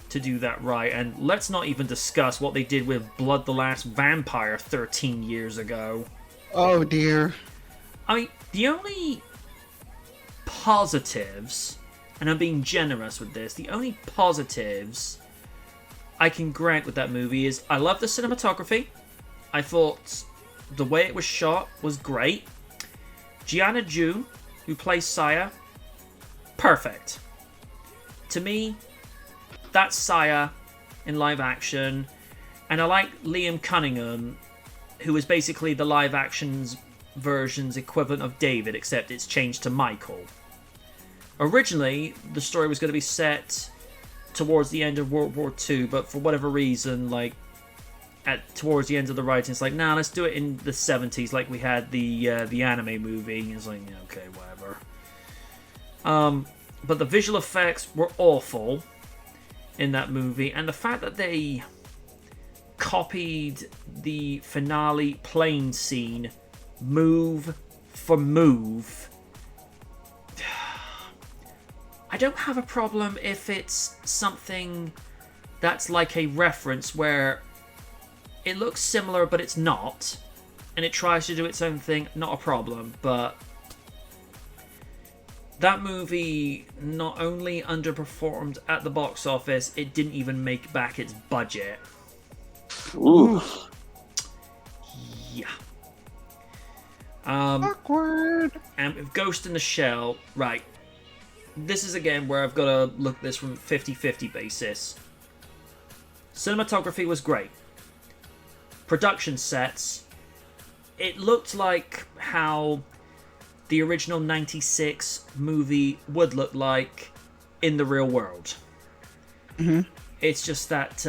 to do that right. And let's not even discuss what they did with Blood the Last Vampire 13 years ago. Oh dear. I mean, the only positives, and I'm being generous with this, the only positives I can grant with that movie is I love the cinematography. I thought the way it was shot was great. Gianna June, who plays Saya, perfect. To me, that's Saya in live action. And I like Liam Cunningham, who is basically the live action's version's equivalent of David, except it's changed to Michael. Originally, the story was going to be set towards the end of World War II, but for whatever reason, towards the end of the writing, it's like, nah, let's do it in the 70s, like we had the anime movie. It's like, yeah, okay, whatever. But the visual effects were awful in that movie, and the fact that they copied the finale plane scene move for move, I don't have a problem if it's something that's like a reference where it looks similar but it's not, and it tries to do its own thing, not a problem. But that movie not only underperformed at the box office, it didn't even make back its budget. Ooh. Yeah. Awkward. And with Ghost in the Shell, right, this is again where I've got to look at this from 50-50 basis. Cinematography was great. Production sets, it looked like how the original 96 movie would look like in the real world. Mm-hmm. It's just that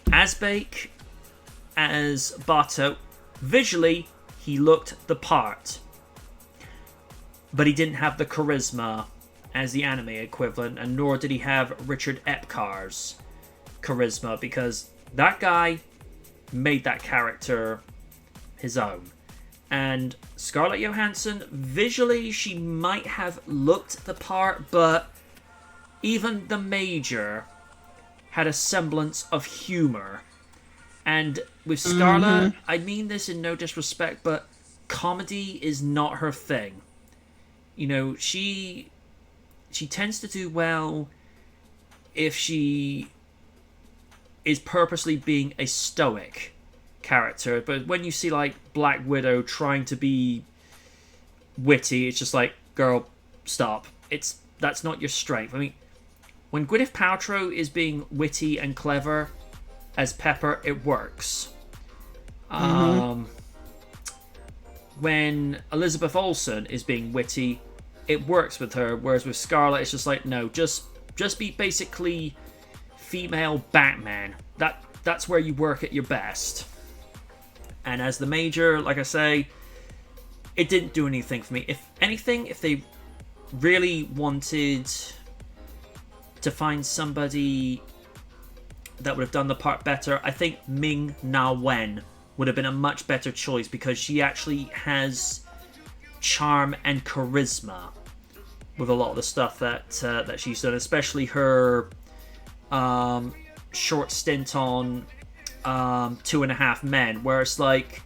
Asbake as Bato, Visually, he looked the part, but he didn't have the charisma as the anime equivalent, and nor did he have Richard Epcar's charisma, because that guy made that character his own. And Scarlett Johansson, visually, she might have looked the part, but even the Major had a semblance of humor. And with Scarlett, I mean this in no disrespect, but comedy is not her thing. You know, she tends to do well if she is purposely being a stoic character, but when you see like Black Widow trying to be witty, it's just like, girl, stop. That's not your strength. I mean, when Gwyneth Paltrow is being witty and clever as Pepper, it works. When Elizabeth Olsen is being witty, it works with her, whereas with Scarlett, it's just like, no, just be basically female Batman. That's where you work at your best. And as the Major, like I say, it didn't do anything for me. If anything, if they really wanted to find somebody that would have done the part better, I think Ming-Na Wen would have been a much better choice, because she actually has charm and charisma with a lot of the stuff that she's done, especially her short stint on 2.5 Men, where it's like,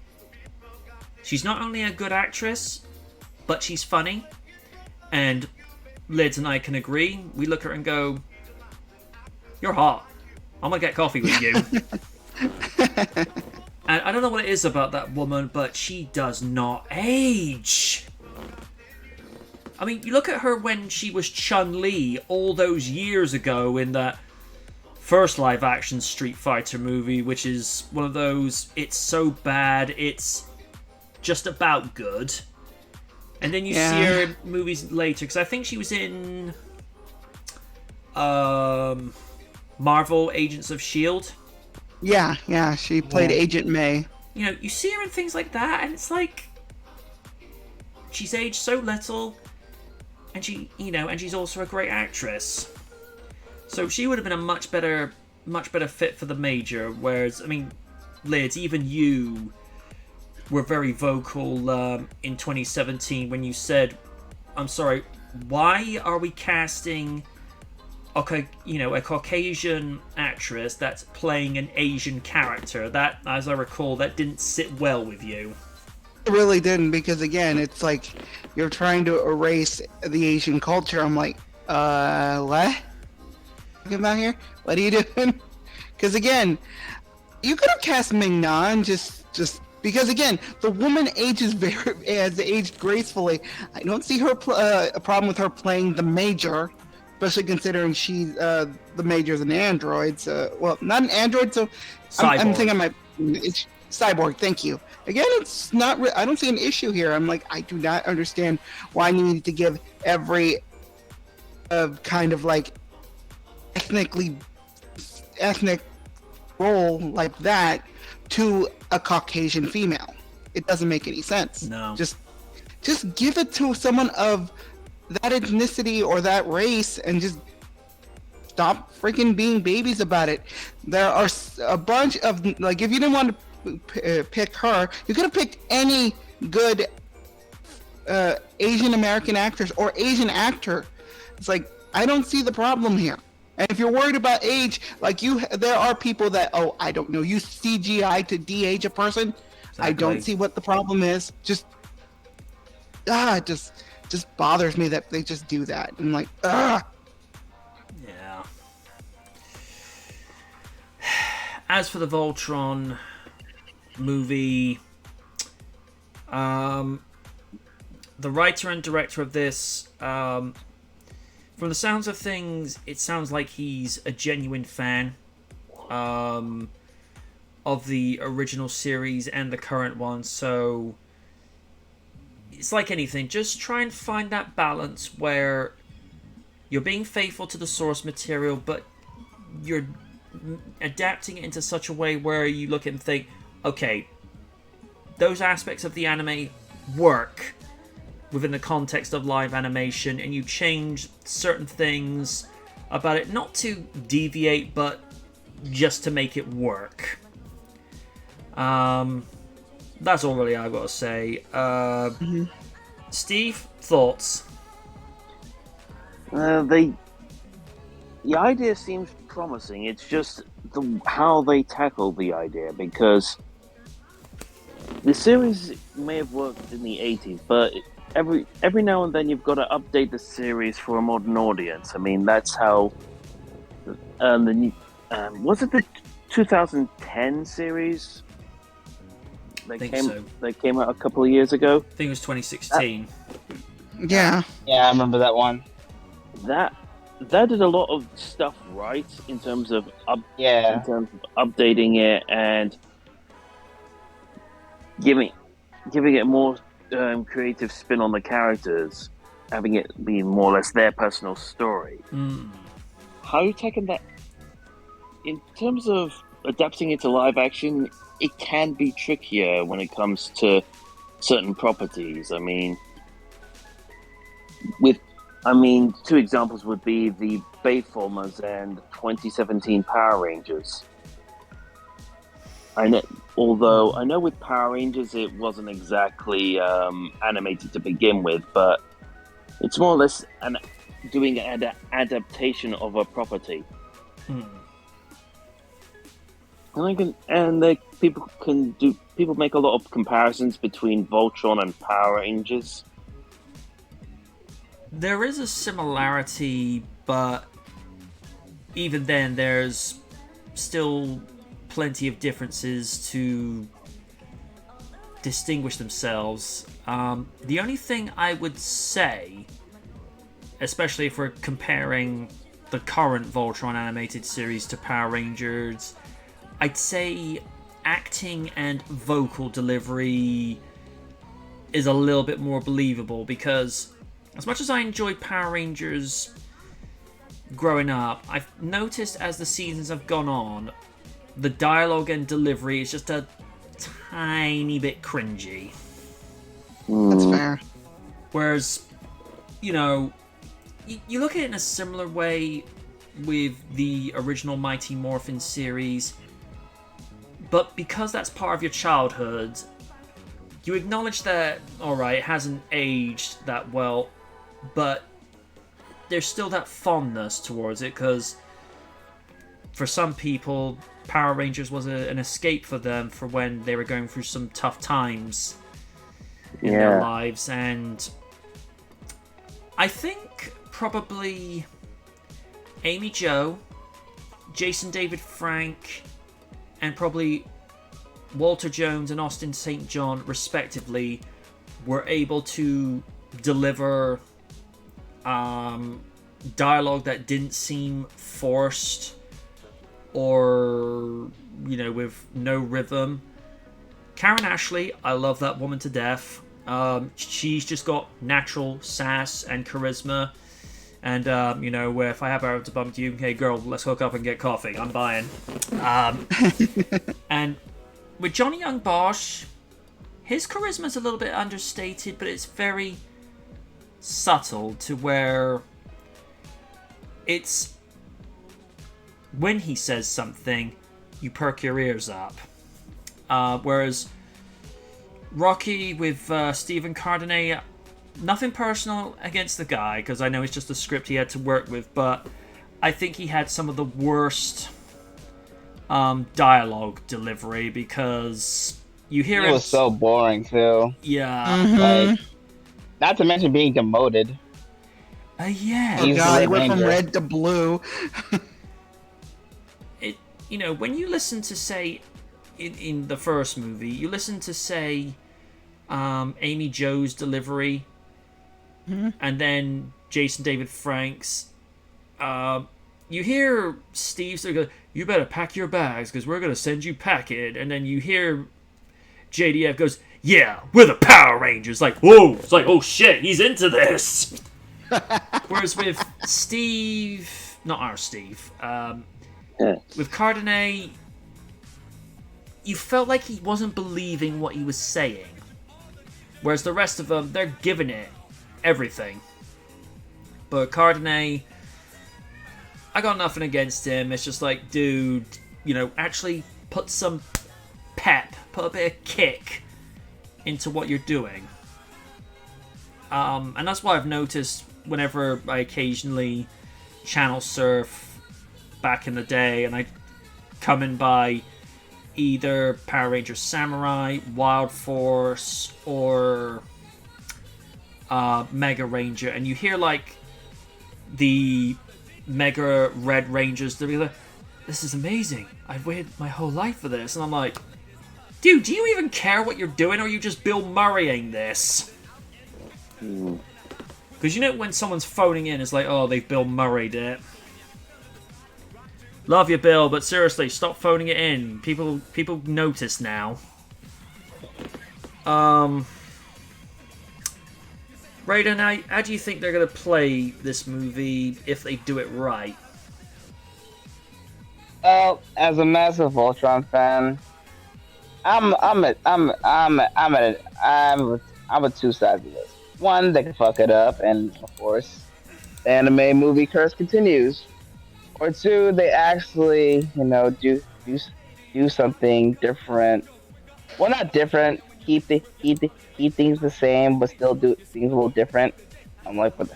she's not only a good actress, but she's funny. And Lids and I can agree. We look at her and go, you're hot. I'm gonna get coffee with you. And I don't know what it is about that woman, but she does not age. I mean, you look at her when she was Chun-Li all those years ago in that first live-action Street Fighter movie, which is one of those, it's so bad, it's just about good. And then you see her in movies later, because I think she was in Marvel Agents of S.H.I.E.L.D. Yeah, she played Agent May. You know, you see her in things like that, and it's like, she's aged so little, and she's also a great actress. So she would have been a much better fit for the Major. Whereas, I mean, Lids, even you were very vocal in 2017 when you said, "I'm sorry, why are we casting a Caucasian actress that's playing an Asian character?" That, as I recall, that didn't sit well with you. It really didn't, because again, it's like you're trying to erase the Asian culture. I'm like, what? About here? What are you doing? Because again, you could have cast Ming-Na and just because again, the woman has aged gracefully. I don't see her a problem with her playing the Major, especially considering she's the Major's an android. So, well, not an android. So I'm thinking it's Cyborg. Thank you. Again, it's not. I don't see an issue here. I'm like, I do not understand why you need to give every kind of like ethnic role like that to a Caucasian female. It doesn't make any sense. No. Just give it to someone of that ethnicity or that race and just stop freaking being babies about it. There are a bunch of, like, if you didn't want to pick her, you could have picked any good Asian American actress or Asian actor. It's like, I don't see the problem here. And if you're worried about age, like there are people that, I don't know, use CGI to de-age a person. Exactly. I don't see what the problem is. It just bothers me that they just do that. I'm like, Yeah. As for the Voltron movie, the writer and director of this, from the sounds of things, it sounds like he's a genuine fan of the original series and the current one. So it's like anything, just try and find that balance where you're being faithful to the source material, but you're adapting it into such a way where you look and think, okay, those aspects of the anime work within the context of live animation, and you change certain things about it, not to deviate, but just to make it work. That's all really I've got to say. Steve, thoughts? The idea seems promising. It's just how they tackle the idea, because the series may have worked in the 80s, but every now and then you've got to update the series for a modern audience. I mean, that's how the new was it the 2010 series? They came out a couple of years ago. I think it was 2016. Yeah. Yeah, I remember that one. That did a lot of stuff right in terms of updating it and giving it more creative spin on the characters, having it be more or less their personal story. How you taken that in terms of adapting it to live action? It can be trickier when it comes to certain properties. I mean, two examples would be the Bayformers and 2017 Power Rangers. Although I know with Power Rangers it wasn't exactly animated to begin with, but it's more or less doing an adaptation of a property. People make a lot of comparisons between Voltron and Power Rangers. There is a similarity, but even then there's still plenty of differences to distinguish themselves. The only thing I would say, especially if we're comparing the current Voltron animated series to Power Rangers, I'd say acting and vocal delivery is a little bit more believable, because as much as I enjoyed Power Rangers growing up, I've noticed as the seasons have gone on, the dialogue and delivery is just a tiny bit cringy. That's fair. Whereas, you know, you look at it in a similar way with the original Mighty Morphin series, but because that's part of your childhood, you acknowledge that, alright, it hasn't aged that well, but there's still that fondness towards it, because for some people, Power Rangers was an escape for them for when they were going through some tough times in their lives. And I think probably Amy Jo, Jason David Frank, and probably Walter Jones and Austin St. John, respectively, were able to deliver dialogue that didn't seem forced or, you know, with no rhythm. Karen Ashley, I love that woman to death. She's just got natural sass and charisma. And, you know, where if I have her to bump to you, hey girl, let's hook up and get coffee. I'm buying. And with Johnny Young Bosch, his charisma's a little bit understated, but it's very subtle to where it's when he says something, you perk your ears up. Whereas Rocky with Stephen Cardonet, nothing personal against the guy, because I know it's just a script he had to work with, but I think he had some of the worst dialogue delivery, because you hear it was so boring too. Yeah. Like, not to mention being demoted. Yeah. Oh god, he went from red to blue. You know, when you listen to, say, in the first movie, you listen to, say, Amy Jo's delivery, and then Jason David Frank's, you hear Steve sort of go, you better pack your bags, because we're going to send you packing, and then you hear JDF goes, yeah, we're the Power Rangers, like, whoa, it's like, oh shit, he's into this. Whereas with Steve, not our Steve, with Cardonet, you felt like he wasn't believing what he was saying. Whereas the rest of them, they're giving it everything. But Cardinale, I got nothing against him. It's just like, dude, actually put some pep, put a bit of kick into what you're doing. And that's why I've noticed whenever I occasionally channel surf back in the day and I come in by either Power Rangers Samurai, Wild Force, or Mega Ranger, and you hear like the Mega Red Rangers, they'll be like, this is amazing, I've waited my whole life for this. And I'm like, dude, do you even care what you're doing, or are you just Bill Murraying this? Because when someone's phoning in, it's like, oh, they've Bill Murrayed it. Love you, Bill, but seriously, stop phoning it in. People notice now. Raiden, how do you think they're gonna play this movie if they do it right? As a massive Voltron fan, I'm a two sides of this. One, they can fuck it up, and of course, the anime movie curse continues. Or two, they actually, do something different. Well, not different. Keep things the same, but still do things a little different. I like what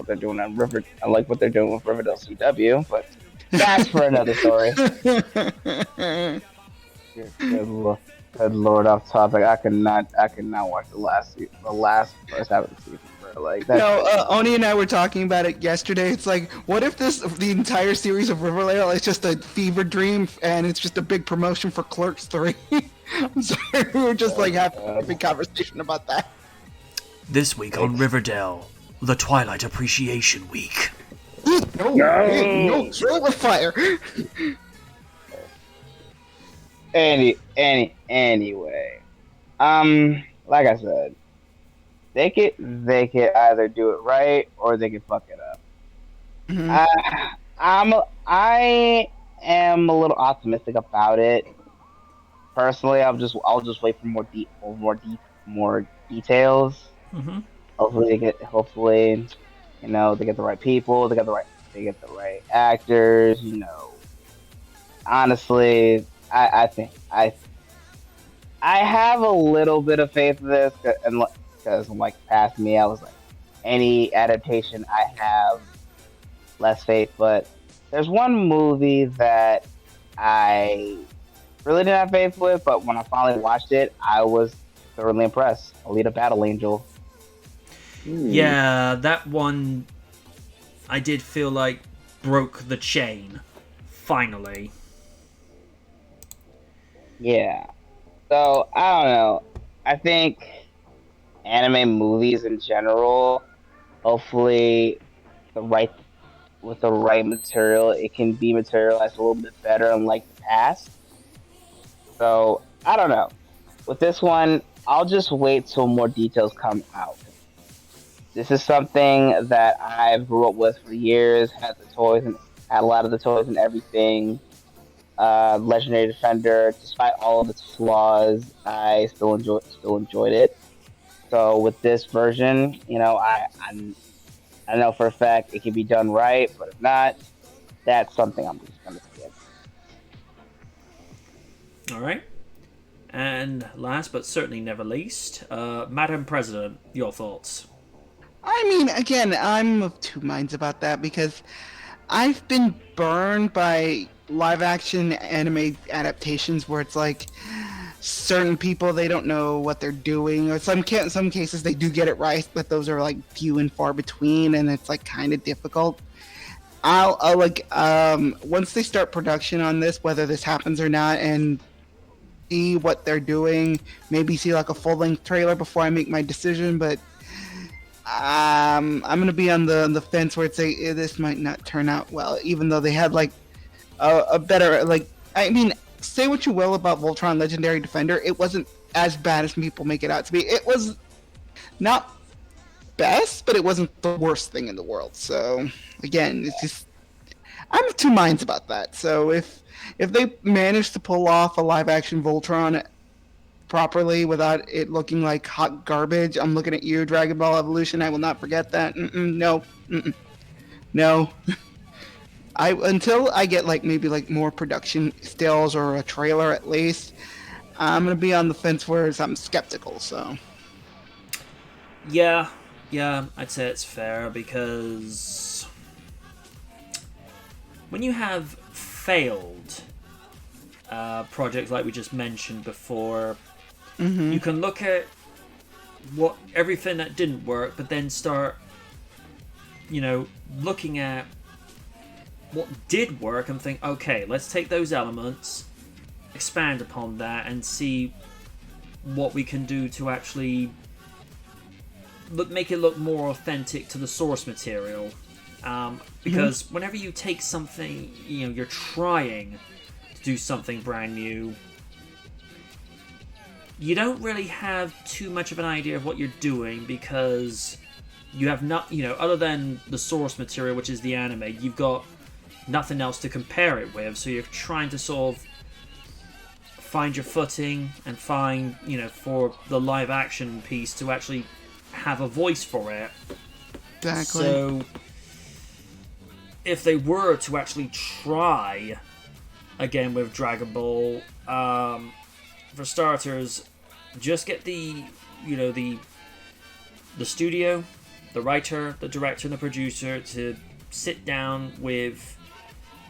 they're doing on River. I like what they're doing with Riverdale CW, but that's for another story. Good lord, off topic. I could not watch the last first half of the season. Like that. No, Oni and I were talking about it yesterday. It's like, what if the entire series of Riverdale is just a fever dream and it's just a big promotion for Clerks 3? I'm sorry, we were just having a big conversation about that. This week on Riverdale, the Twilight Appreciation Week. No, throw the fire. Anyway, like I said, they could either do it right or they could fuck it up. Mm-hmm. I am a little optimistic about it. Personally, I'll just wait for more details. Mm-hmm. Hopefully, they get the right people. They get the right actors. Honestly, I think I have a little bit of faith in this, because past me, I was like, any adaptation I have less faith. But there's one movie that I really didn't have faith with, but when I finally watched it, I was thoroughly impressed. Alita Battle Angel. Yeah, that one I did feel like broke the chain. Finally. Yeah. So, I don't know. I think anime movies in general, hopefully with the right material, it can be materialized a little bit better unlike the past. So, I don't know. With this one, I'll just wait till more details come out. This is something that I grew up with for years, had a lot of the toys and everything. Legendary Defender, despite all of its flaws, I still enjoyed it. So with this version, I know for a fact it can be done right, but if not, that's something I'm just gonna skip. All right. And last but certainly never least, Madam President, your thoughts? I mean, again, I'm of two minds about that because I've been burned by live-action anime adaptations where it's like certain people, they don't know what they're doing, or some cases they do get it right, but those are few and far between, and it's kind of difficult. I'll once they start production on this, whether this happens or not, and see what they're doing, maybe see a full-length trailer before I make my decision, but I'm gonna be on the fence where it's this might not turn out well, even though they had a better I mean, say what you will about Voltron Legendary Defender, it wasn't as bad as people make it out to be. It was not best, but it wasn't the worst thing in the world. So again, it's just I'm of two minds about that. So if they manage to pull off a live action Voltron properly without it looking like hot garbage, I'm looking at you, Dragon Ball Evolution. I will not forget that. No, no. Until I get like maybe like more production stills or a trailer at least, I'm gonna be on the fence where I'm skeptical. So Yeah, I'd say it's fair because when you have failed projects like we just mentioned before, you can look at everything that didn't work, but then start, looking at what did work and think, okay, let's take those elements, expand upon that, and see what we can do to actually make it look more authentic to the source material. Because whenever you take something, you're trying to do something brand new, you don't really have too much of an idea of what you're doing because you have not, other than the source material, which is the anime, you've got nothing else to compare it with. So you're trying to sort of find your footing and find, for the live action piece to actually have a voice for it. exactly. So if they were to actually try again with Dragon Ball, for starters, just get the studio, the writer, the director, and the producer to sit down with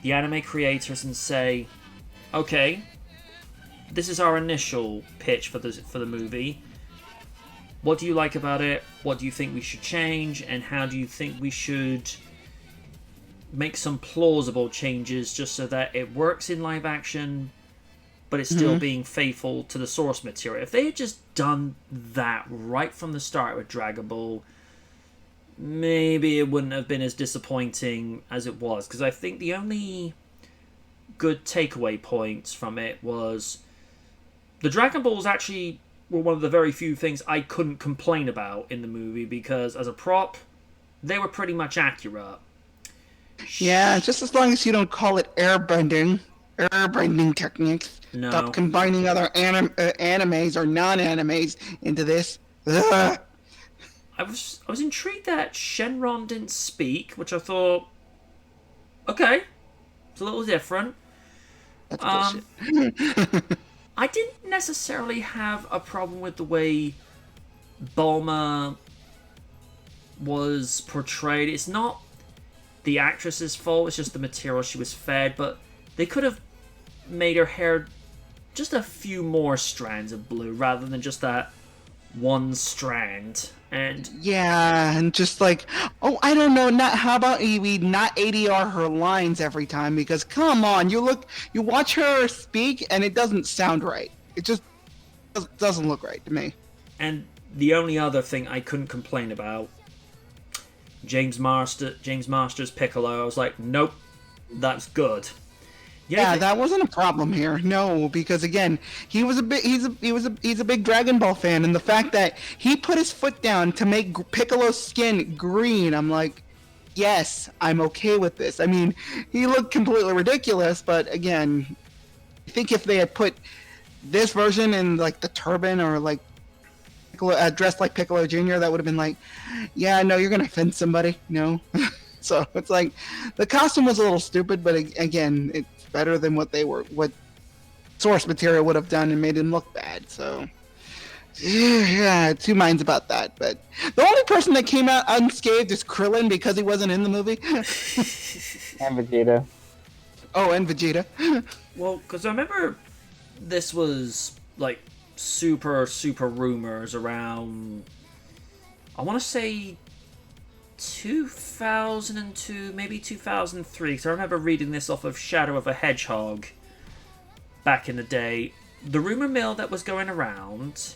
the anime creators and say, okay, this is our initial pitch for the movie. What do you like about it? What do you think we should change? And how do you think we should make some plausible changes just so that it works in live action, but it's still being faithful to the source material? If they had just done that right from the start with Dragon Ball, maybe it wouldn't have been as disappointing as it was. Because I think the only good takeaway points from it was the Dragon Balls actually were one of the very few things I couldn't complain about in the movie, because as a prop, they were pretty much accurate. Yeah, just as long as you don't call it airbending techniques. No. Stop combining other animes or non-animes into this. Ugh. I was intrigued that Shenron didn't speak, which I thought, okay, it's a little different. That's bullshit. I didn't necessarily have a problem with the way Bulma was portrayed. It's not the actress's fault, it's just the material she was fed, but they could have made her hair just a few more strands of blue rather than just that one strand. And Yeah, and just like, oh, I don't know, how about we not ADR her lines every time, because come on, you watch her speak and it doesn't sound right. It just doesn't look right to me. And the only other thing I couldn't complain about, James Master's Piccolo, I was like, nope, that's good. Yeah, that wasn't a problem here. No, because again, he's a big Dragon Ball fan, and the fact that he put his foot down to make Piccolo's skin green, I'm like, yes, I'm okay with this. I mean, he looked completely ridiculous, but again, I think if they had put this version in like the turban or like Piccolo, dressed like Piccolo Jr., that would have been like, yeah, no, you're gonna offend somebody, no. So it's like the costume was a little stupid, but again, it's better than what source material would have done and made him look bad. So yeah, two minds about that. But the only person that came out unscathed is Krillin because he wasn't in the movie. And Vegeta. Oh, and Vegeta. Well, because I remember this was like super rumors around, I want to say 2002, maybe 2003, because I remember reading this off of Shadow of a Hedgehog back in the day. The rumor mill that was going around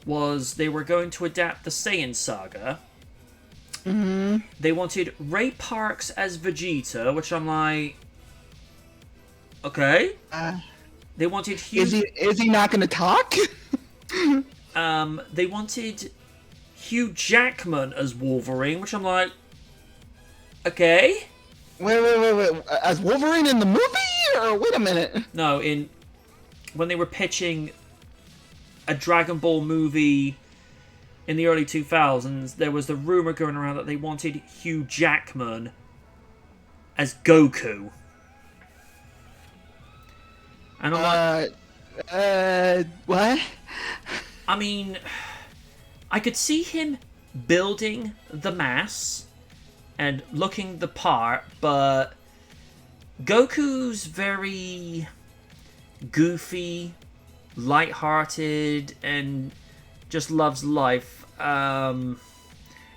was they were going to adapt the Saiyan saga. They wanted Ray Parks as Vegeta, which I'm like, okay. They wanted Hugh. Is he not going to talk? They wanted Hugh Jackman as Wolverine, which I'm like, okay. Wait. As Wolverine in the movie? Or wait a minute. No, when they were pitching a Dragon Ball movie in the early 2000s, there was the rumor going around that they wanted Hugh Jackman as Goku. And I'm like, what? I mean, I could see him building the mass and looking the part, but Goku's very goofy, light-hearted, and just loves life.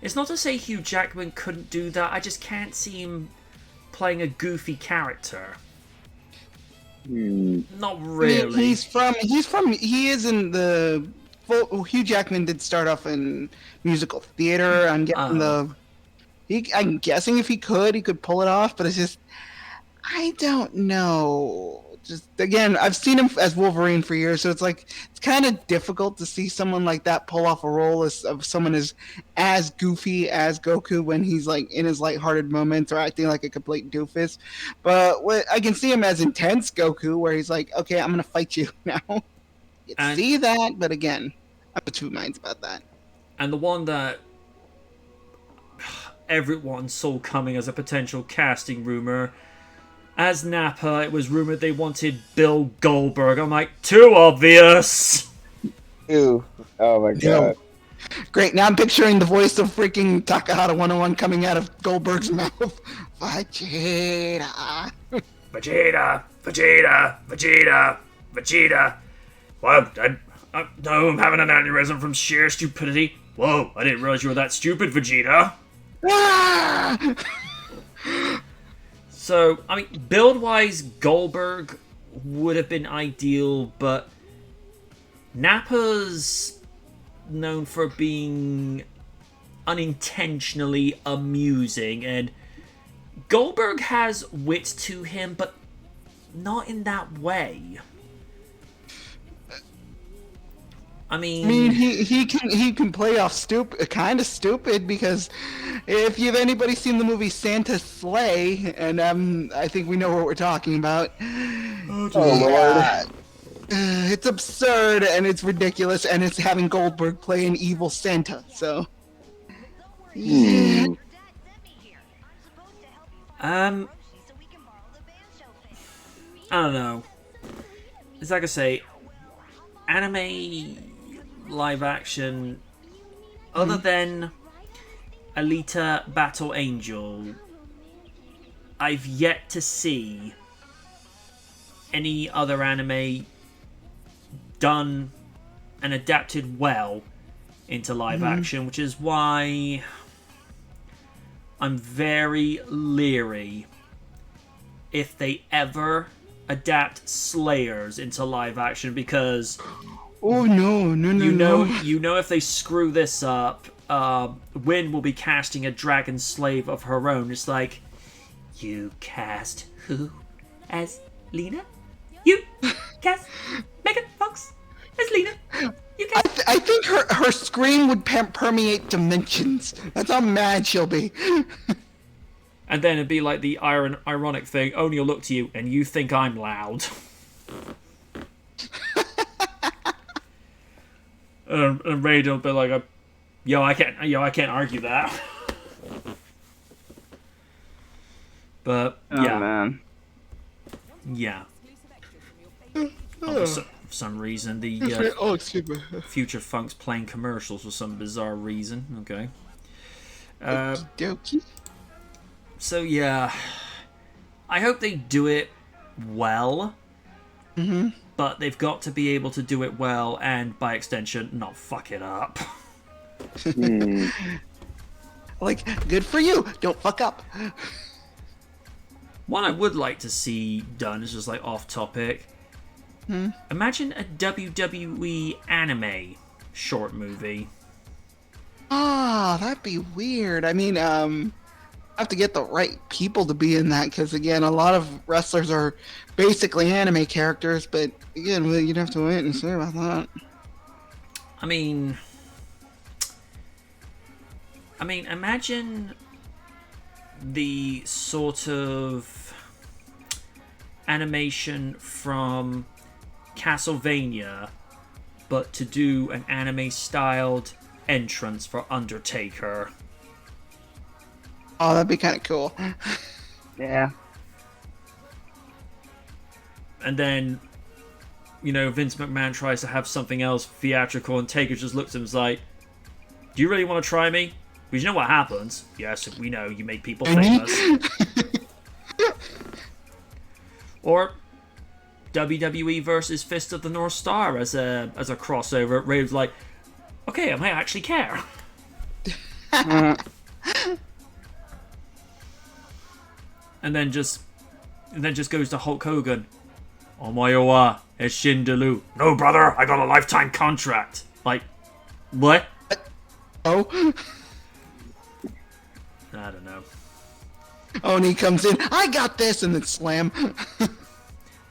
It's not to say Hugh Jackman couldn't do that, I just can't see him playing a goofy character. Not really. He is in the... Well, Hugh Jackman did start off in musical theater. I'm guessing if he could pull it off, but it's just... I don't know. Just again, I've seen him as Wolverine for years, so it's kind of difficult to see someone like that pull off a role of someone as goofy as Goku when he's like in his lighthearted moments or acting like a complete doofus. But I can see him as intense Goku, where he's like, "Okay, I'm gonna fight you now." You see that, but again, I'm of two minds about that. And the one that everyone saw coming as a potential casting rumor. As Nappa, it was rumored they wanted Bill Goldberg. I'm like, too obvious! Ew. Oh my god. Great, now I'm picturing the voice of freaking Takahata 101 coming out of Goldberg's mouth. Vegeta. Well, no, I'm having an aneurysm from sheer stupidity. Whoa, I didn't realize you were that stupid, Vegeta. Ah! So, I mean, build-wise, Goldberg would have been ideal, but Nappa's known for being unintentionally amusing, and Goldberg has wit to him, but not in that way. I mean, he can play off kind of stupid, because if you've anybody seen the movie Santa's Sleigh, and I think we know what we're talking about. Oh Lord. It's absurd and it's ridiculous, and it's having Goldberg play an evil Santa. So, yeah. I don't know. It's like I say, anime live action, other than Alita Battle Angel, I've yet to see any other anime done and adapted well into live action, which is why I'm very leery if they ever adapt Slayers into live action, because you know if they screw this up, Wynn will be casting a dragon slave of her own. It's like, you cast who as Lena? You cast Megan Fox as Lena? You cast... I think her scream would permeate dimensions. That's how mad she'll be. And then it'd be like the ironic thing, only will look to you and you think I'm loud. and Raiden will be like, yo, I can't argue that. But yeah. Oh man. Yeah. For some reason, the excuse me. Future Funk's playing commercials for some bizarre reason. Okay. Okey-dokey. So yeah, I hope they do it well. But they've got to be able to do it well, and by extension, not fuck it up. Like, good for you. Don't fuck up. One I would like to see done is just like off topic. Imagine a WWE anime short movie. Ah, that'd be weird. I mean, have to get the right people to be in that, because again, a lot of wrestlers are basically anime characters, but again, you'd have to wait and see about that. I mean, imagine the sort of animation from Castlevania, but to do an anime-styled entrance for Undertaker. Oh, that'd be kind of cool. Yeah. And then, Vince McMahon tries to have something else theatrical, and Taker just looks at him and is like, do you really want to try me? Because you know what happens. Yes, we know you make people famous. Or WWE versus Fist of the North Star as a crossover. Rave's like, okay, I might actually care. and then just goes to Hulk Hogan. Omoyo wa Shindalu. No, brother, I got a lifetime contract. Like, what? Oh. I don't know. Oni comes in. I got this, and then slam.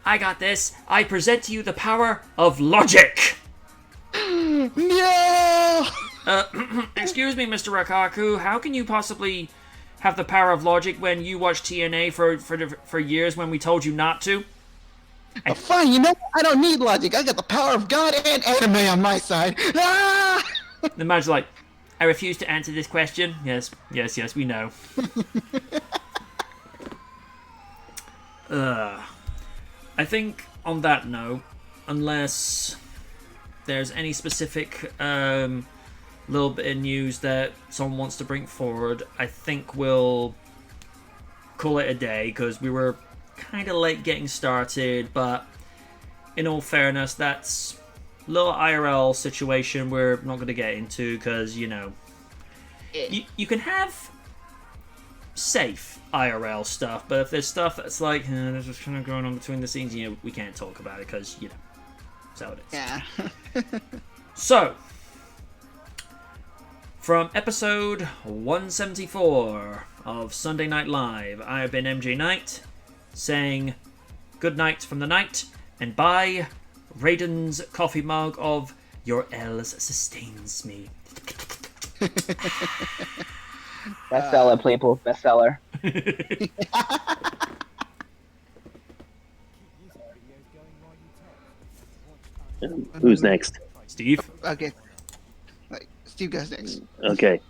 I got this. I present to you the power of logic. No. Excuse me, Mr. Rakaku. How can you possibly have the power of logic when you watched TNA for years when we told you not to? Oh, fine, you know, I don't need logic. I got the power of God and anime on my side. Ah! The man's like, I refuse to answer this question. Yes, we know. I think on that note, unless there's any specific little bit of news that someone wants to bring forward, I think we'll call it a day, because we were kind of late getting started, but in all fairness, that's a little IRL situation we're not going to get into, because, you can have safe IRL stuff, but if there's stuff that's like, there's just kind of going on between the scenes, we can't talk about it, because, that's how it is. Yeah. So, from episode 174 of Sunday Night Live, I have been MJ Knight, saying good night from the night, and buy Raiden's coffee mug of Your L's sustains me. Bestseller, people. Bestseller. Who's next? Steve? Okay. Steve goes next. Okay.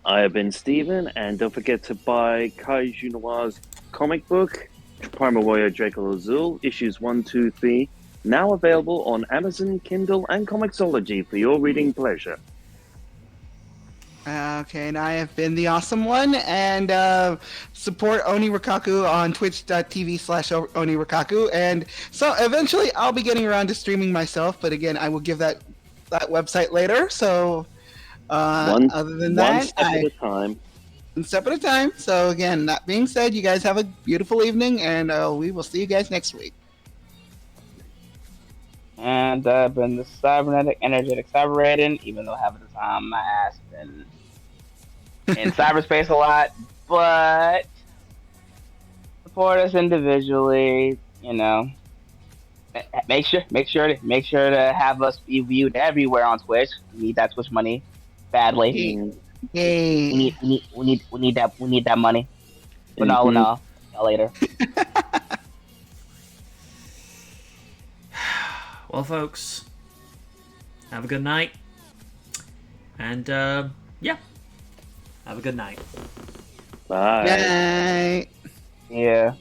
I have been Steven, and don't forget to buy Kaiju Noir's comic book, Primal Warrior Draco Azul, issues 1, 2, 3, now available on Amazon, Kindle, and Comixology for your reading pleasure. Okay, and I have been the awesome one, and support Oni Rikaku on twitch.tv/Oni Rikaku, and so eventually I'll be getting around to streaming myself, but again, I will give that website later, so other than that, one step at a time. One step at a time. So again, that being said, you guys have a beautiful evening, and we will see you guys next week. And I've been the cybernetic, energetic Cyber-Raiden, even though half of the time my ass been in cyberspace a lot, but support us individually, Make sure to have us be viewed everywhere on Twitch. We need that Twitch money badly. Yay. We need that money. But no, y'all later. Well, folks, have a good night, and have a good night. Bye. Night. Yeah.